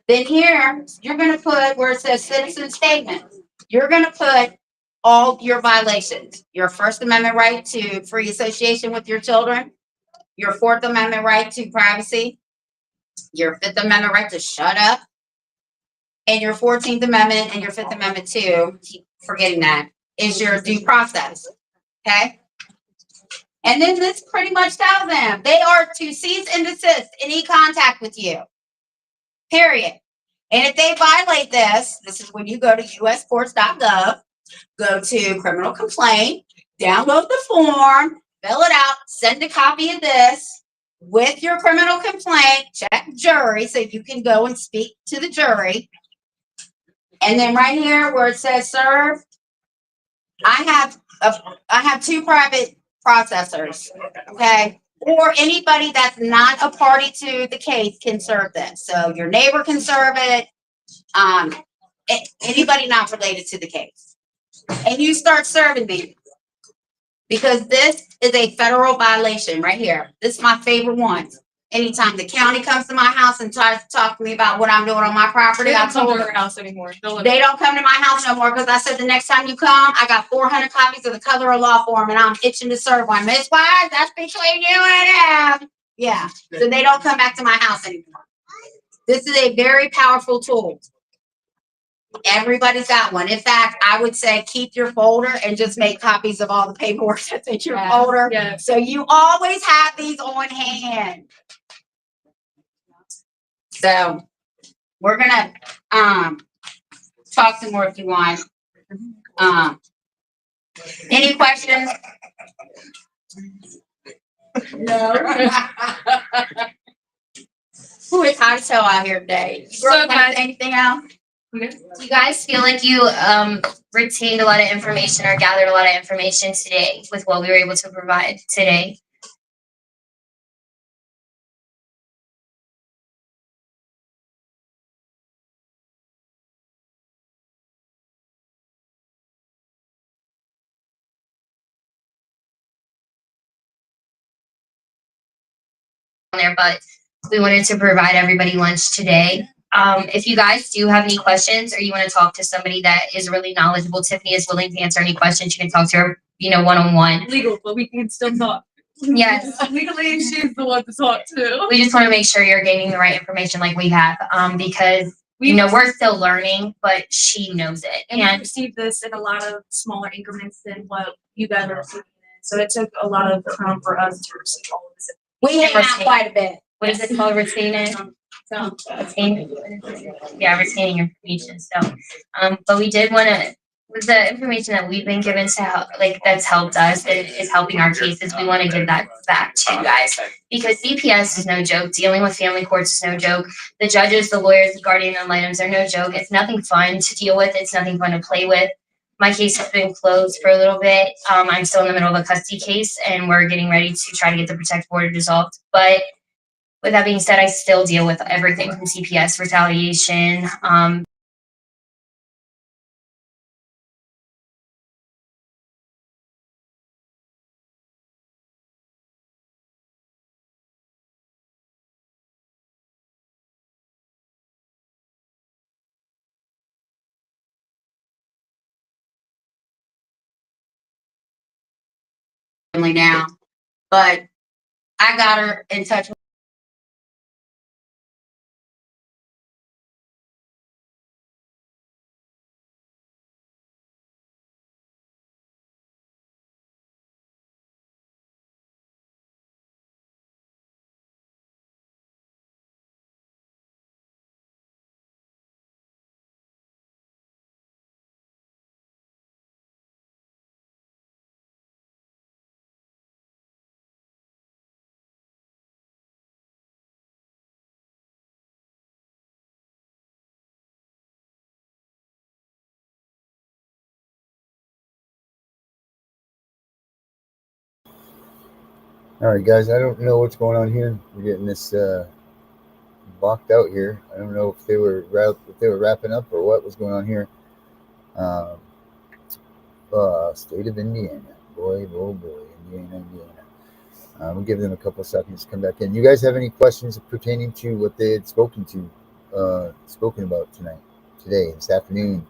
Then here, you're going to put where it says citizen statement. You're going to put all your violations, your First Amendment right to free association with your children, your Fourth Amendment right to privacy, your Fifth Amendment right to shut up, and your 14th Amendment and your Fifth Amendment too, keep forgetting that, is your due process. Okay? And then this pretty much tells them they are to cease and desist any contact with you. Period. And if they violate this is when you go to uscourts.gov, go to criminal complaint, download the form, fill it out, send a copy of this with your criminal complaint, check jury so you can go and speak to the jury. And then right here where it says serve, I have two private processors, okay? Or anybody that's not a party to the case can serve this. So your neighbor can serve it, anybody not related to the case. And you start serving me because this is a federal violation right here. This is my favorite one. Anytime the county comes to my house and tries to talk to me about what I'm doing on my property, They I don't come told to her our house anymore. they don't come to my house no more because I said the next time you come, I got 400 copies of the color of law form and I'm itching to serve one. Miss Wise, that's between you and him. Yeah, so they don't come back to my house anymore. This is a very powerful tool. Everybody's got one. In fact, I would say keep your folder and just make copies of all the paperwork that's in your folder. Yeah. So you always have these on hand. So we're gonna talk some more if you want. Any questions? No. Ooh, it's hot as hell out here today. So, guys, Anything else? do you guys feel like you retained a lot of information or gathered a lot of information today with what we were able to provide today? There, but we wanted to provide everybody lunch today. If you guys do have any questions or you want to talk to somebody that is really knowledgeable, Tiffany is willing to answer any questions. You can talk to her, one-on-one. Legal, but we can still talk. Yes. Legally, she's the one to talk to. We just want to make sure you're gaining the right information like we have, because we're still learning, but she knows it. And we received this in a lot of smaller increments than what you guys are receiving. So it took a lot of time for us to receive all of this. We have quite a bit. What is it called? Retaining? Retaining information. So, but we did want to, with the information that we've been given to help, that's helped us, that is helping our cases, we want to give that back to you guys. Because CPS is no joke. Dealing with family courts is no joke. The judges, the lawyers, the guardian ad litems are no joke. It's nothing fun to deal with. It's nothing fun to play with. My case has been closed for a little bit. I'm still in the middle of a custody case, and we're getting ready to try to get the protective order dissolved. But with that being said, I still deal with everything from CPS, retaliation, family now, but I got her in touch with All right, guys. I don't know what's going on here. We're getting this blocked out here. I don't know if they were wrapping up or what was going on here. State of Indiana, boy, oh boy, Indiana. We'll give them a couple seconds to come back in. You guys have any questions pertaining to what they had spoken about today, this afternoon?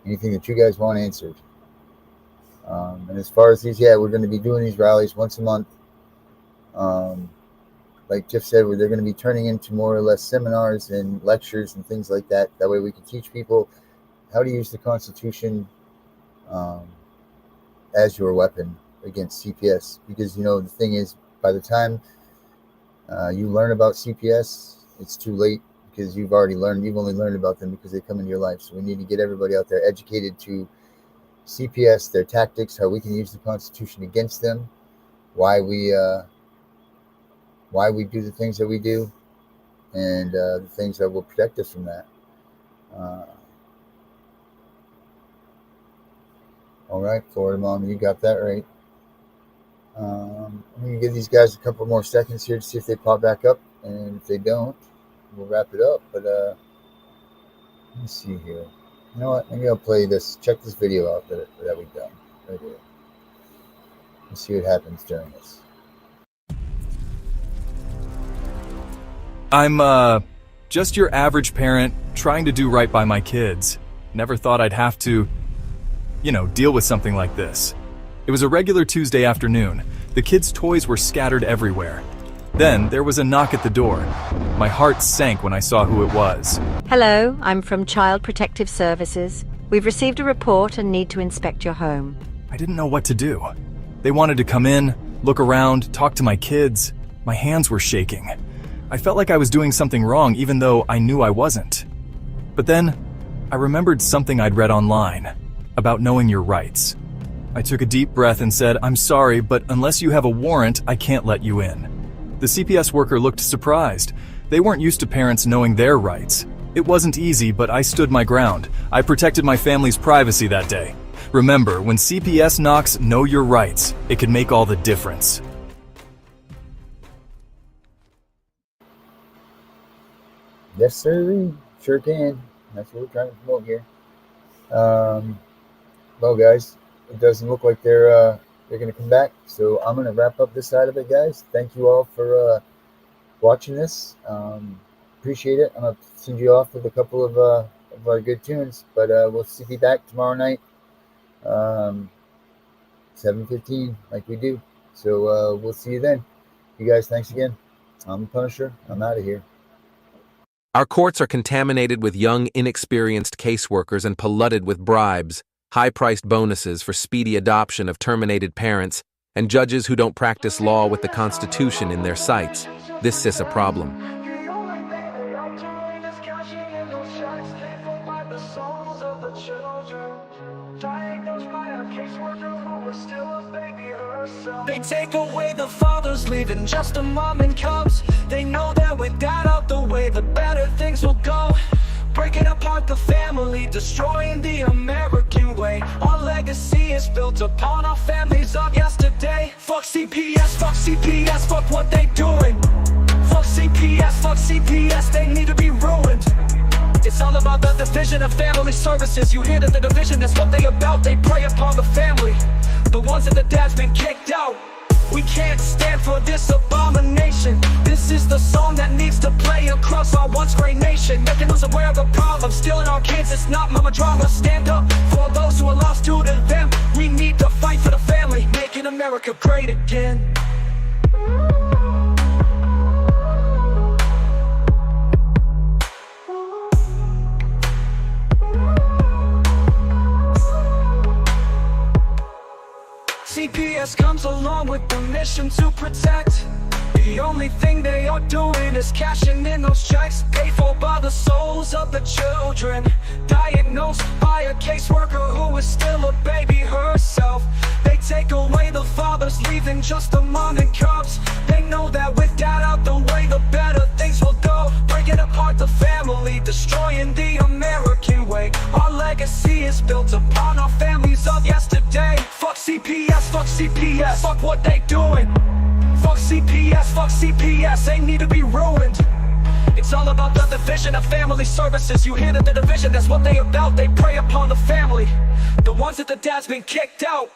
Anything that you guys want answered? And as far as these, we're going to be doing these rallies once a month. Like Jeff said, they're going to be turning into more or less seminars and lectures and things like that. That way we can teach people how to use the Constitution as your weapon against CPS. Because, you know, the thing is, by the time you learn about CPS, it's too late, because you've only learned about them because they come into your life. So we need to get everybody out there educated to CPS, their tactics, how we can use the Constitution against them, why we do the things that we do, and the things that will protect us from that. All right, Florida Mom, you got that right. I'm going to give these guys a couple more seconds here to see if they pop back up, and if they don't, we'll wrap it up. But let me see here. You know what? Maybe I'll play this. Check this video out that we've done right here. Let's see what happens during this. I'm just your average parent trying to do right by my kids. Never thought I'd have to, deal with something like this. It was a regular Tuesday afternoon. The kids' toys were scattered everywhere. Then there was a knock at the door. My heart sank when I saw who it was. Hello, I'm from Child Protective Services. We've received a report and need to inspect your home. I didn't know what to do. They wanted to come in, look around, talk to my kids. My hands were shaking. I felt like I was doing something wrong even though I knew I wasn't. But then I remembered something I'd read online about knowing your rights. I took a deep breath and said, "I'm sorry, but unless you have a warrant, I can't let you in." The CPS worker looked surprised. They weren't used to parents knowing their rights. It wasn't easy, but I stood my ground. I protected my family's privacy that day. Remember, when CPS knocks, know your rights. It can make all the difference. Yes, sir. Sure can. That's what we're trying to promote here. Well, guys, it doesn't look like they're going to come back. So I'm going to wrap up this side of it, guys. Thank you all for watching this. Appreciate it. I'm going to send you off with a couple of our good tunes. But we'll be back tomorrow night, 7:15, like we do. So we'll see you then. You guys, thanks again. I'm the Punisher. I'm out of here. Our courts are contaminated with young, inexperienced caseworkers and polluted with bribes, high-priced bonuses for speedy adoption of terminated parents, and judges who don't practice law with the Constitution in their sights. This is a problem. They take away the fathers, leaving just a mom and cubs. They know that with that out the way, the better things will go. Breaking apart the family, destroying the American way. Our legacy is built upon our families of yesterday. Fuck CPS, fuck what they doing. Fuck CPS, they need to be ruined. It's all about the division of family services. You hear that the division is what they about. They prey upon the family, the ones that the dad's been kicked out. We can't stand for this abomination. This is the song that needs to play across our once great nation. Making us aware of the problem, stealing our kids, it's not mama drama. Stand up for those who are lost due to them. We need to fight for the family, making America America great again. CPS comes along with the mission to protect. The only thing they are doing is cashing in those checks paid for by the souls of the children, diagnosed by a caseworker who is still a baby herself. They take away the fathers, leaving just the mom and cubs. They know that with dad out the way, the better things will go. Breaking apart the family, destroying the American way. Our legacy is built upon our families of yesterday. Fuck CPS, fuck what they doing. Fuck CPS, they need to be ruined. It's all about the division of family services. You hear that the division, that's what they about. They prey upon the family, the ones that the dad's been kicked out.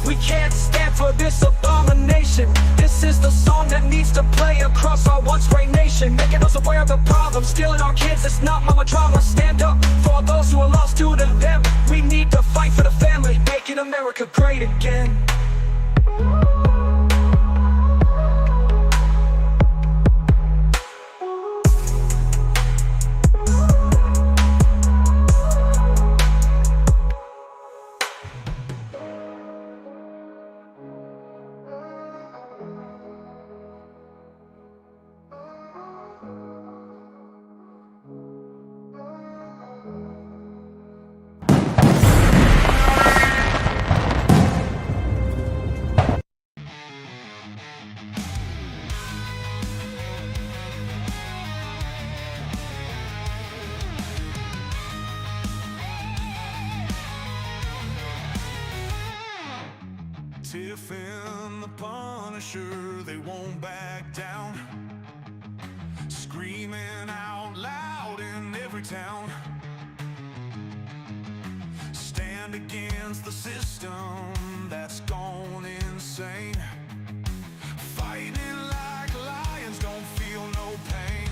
We can't stand for this abomination. This is the song that needs to play across our once great nation, making us aware of the problem, stealing our kids. It's not mama drama. Stand up for those who are lost due to them. We need to fight for the family, making America great again. Tiff and the Punisher, they won't back down, screaming out loud in every town. Stand against the system that's gone insane, fighting like lions, don't feel no pain.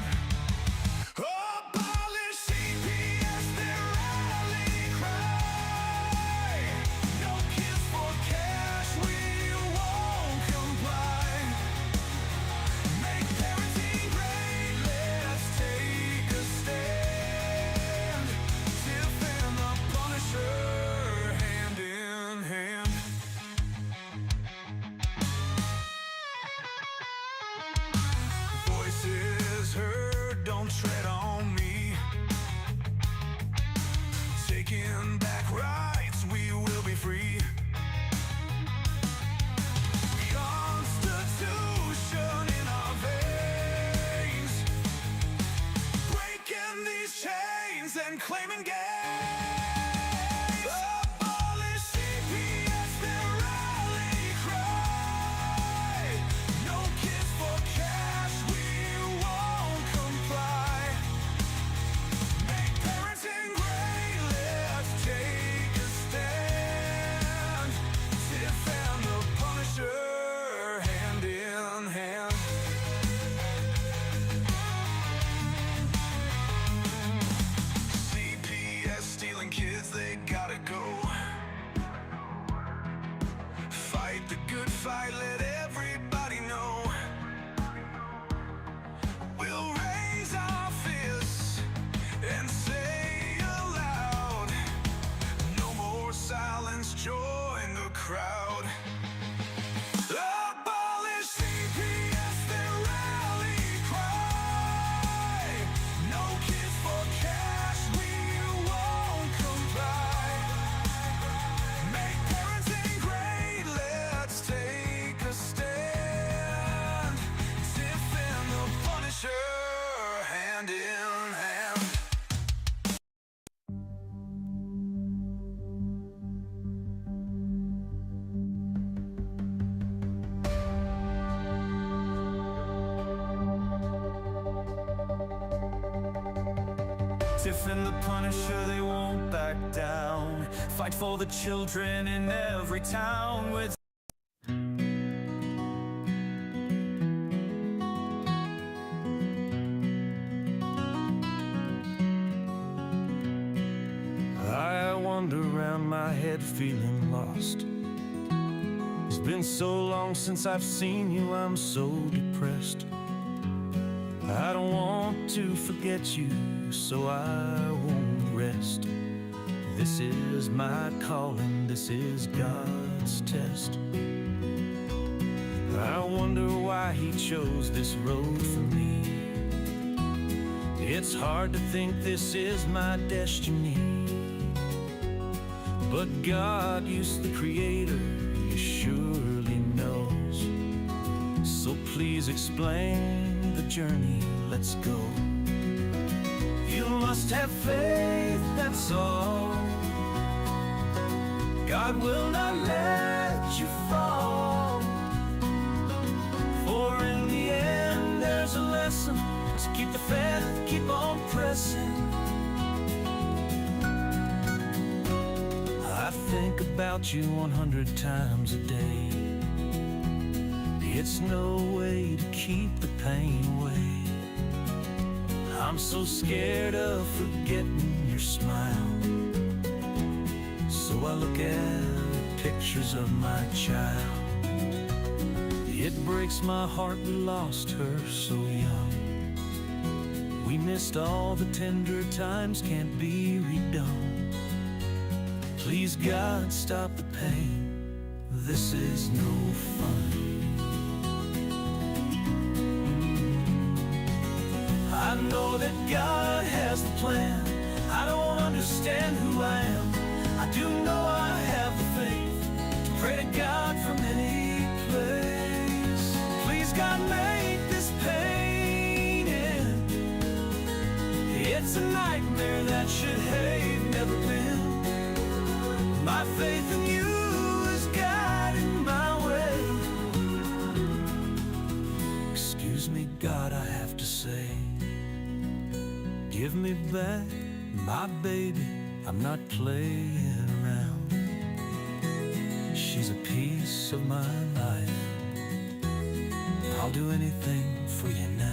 Abolish CPS, their rally cry. No kids for cash, we won't comply. Make parenting great, let's take a stand. Tiff and the Punisher, hand in hand. Voices heard, don't tread on me. Taking back rights, we will be free. Constitution in our veins, breaking these chains and claiming gains. Abolish CPS, their rally cry. No kids for cash, we won't comply. Make parenting great, let's take a stand. Tiff and the Punisher, hand in hand. CPS stealing kids, they gotta go. Fight the good fight, let everybody know. We'll raise our fists and say aloud, no more silence, join the crowd. Abolish CPS, their rally cry. No kids for cash, we won't comply. Make parenting great, let's take a stand. Tiff and the Punisher, hand in hand. Tiff and the Punisher, they won't back down. Fight for the children in every town with I wander around my head feeling lost. Is been so long since I've seen you, I'm so depressed. I don't want to forget you, so I won't rest. This is my calling, this is God's test. I wonder why he chose this road for me. It's hard to think this is my destiny, but God, you the creator, you surely knows. So please explain the journey, let's go. You must have faith, that's all. God will not let you fall. For in the end there's a lesson, to keep the faith, keep on pressing. I think about you 100 times a day. It's no way to keep the pain away. I'm so scared of forgetting your smile, so I look at pictures of my child. It breaks my heart we lost her so young. We missed all the tender times, can't be redone. Please God, stop the pain, this is no fun. I know that God has the plan. I don't understand who I am. I do know I have the faith to pray to God from any place. Please God, make this pain end. It's a nightmare that should have never been. My faith in you is guiding my way. Excuse me, God, I have to say, give me back my baby, I'm not playing around. She's a piece of my life. I'll do anything for you now.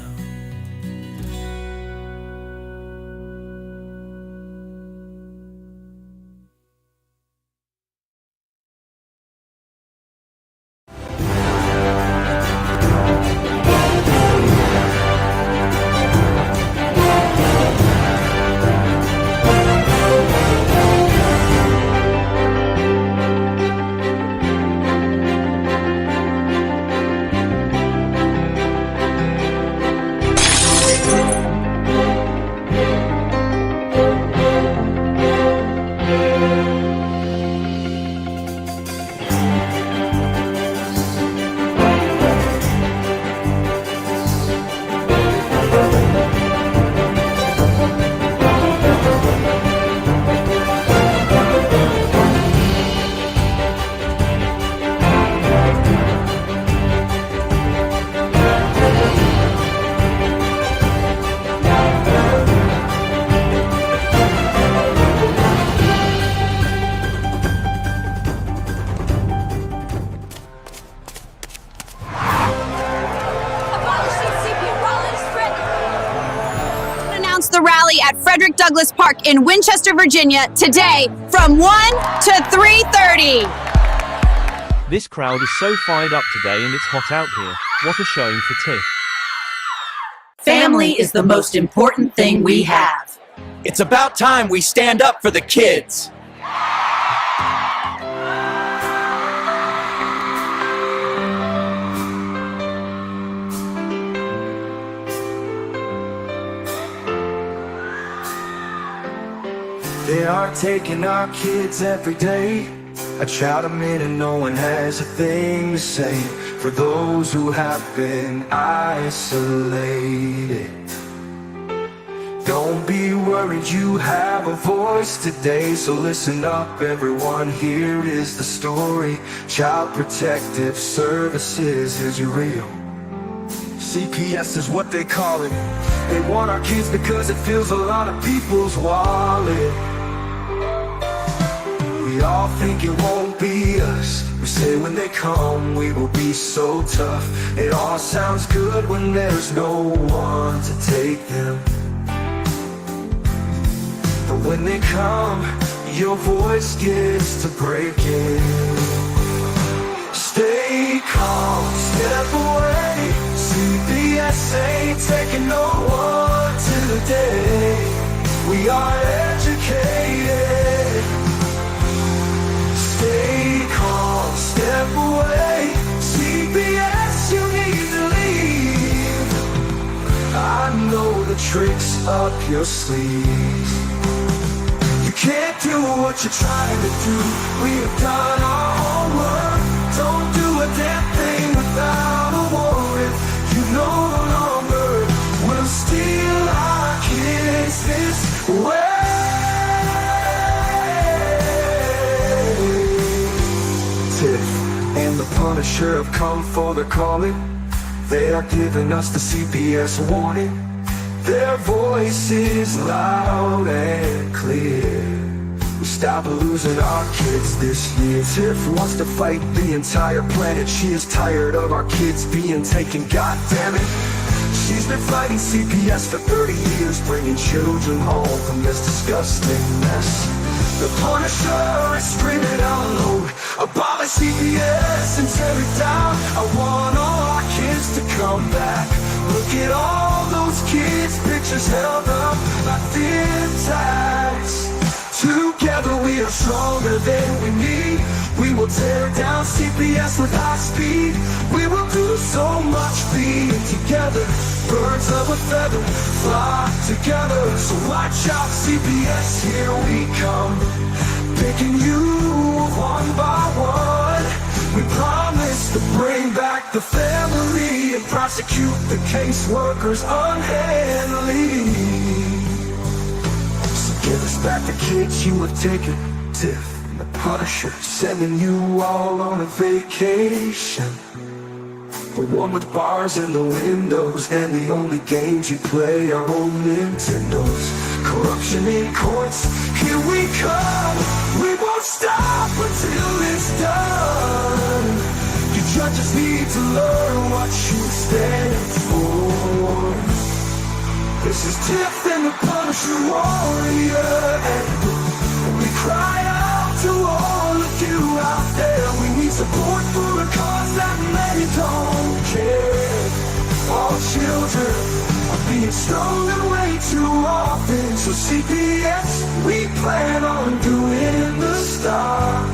The rally at Frederick Douglass Park in Winchester, Virginia today from 1 to 3:30. This crowd is so fired up today and it's hot out here. What a showing for Tiff. Family is the most important thing we have. It's about time we stand up for the kids. They are taking our kids every day. I shout them in and no one has a thing to say. For those who have been isolated, don't be worried, you have a voice today. So listen up everyone, here is the story. Child Protective Services is real. CPS is what they call it. They want our kids because it fills a lot of people's wallet. We all think it won't be us. We say when they come we will be so tough. It all sounds good when there's no one to take them. But when they come, your voice gets to breaking. Stay calm, step away. CPS ain't taking no one today. We are educated. Stay calm, step away. CPS, you need to leave. I know the tricks up your sleeve. You can't do what you're trying to do. We have done our homework. Don't do a damn thing without a warrant. You no longer will steal our kids this way. Tiff and the Punisher have come for the calling. They are giving us the CPS warning. Their voice is loud and clear. We stop losing our kids this year. Tiff wants to fight the entire planet. She is tired of our kids being taken, god damn it. She's been fighting CPS for 30 years, bringing children home from this disgusting mess. The Punisher is screaming out loud, abolish CPS and tear it down. I want all our kids to come back. Look at all those kids' pictures held up like thin tags. Together we are stronger than we need. We will tear down CPS with high speed. We will do so much being together. Birds of a feather fly together. So watch out CPS, here we come. Picking you one by one. We promise to bring back the family and prosecute the caseworkers unhandily. Give us back the kids you have taken. Tiff and the Punisher sending you all on a vacation. The one with bars in the windows, and the only games you play are old Nintendos. Corruption in courts, here we come. We won't stop until it's done. You judges need to learn what you stand for. This is Tiff and the Punisher warrior, and we cry out to all of you out there. We need support for a cause that many don't care. All children are being stolen way too often. So CPS, we plan on doing the start.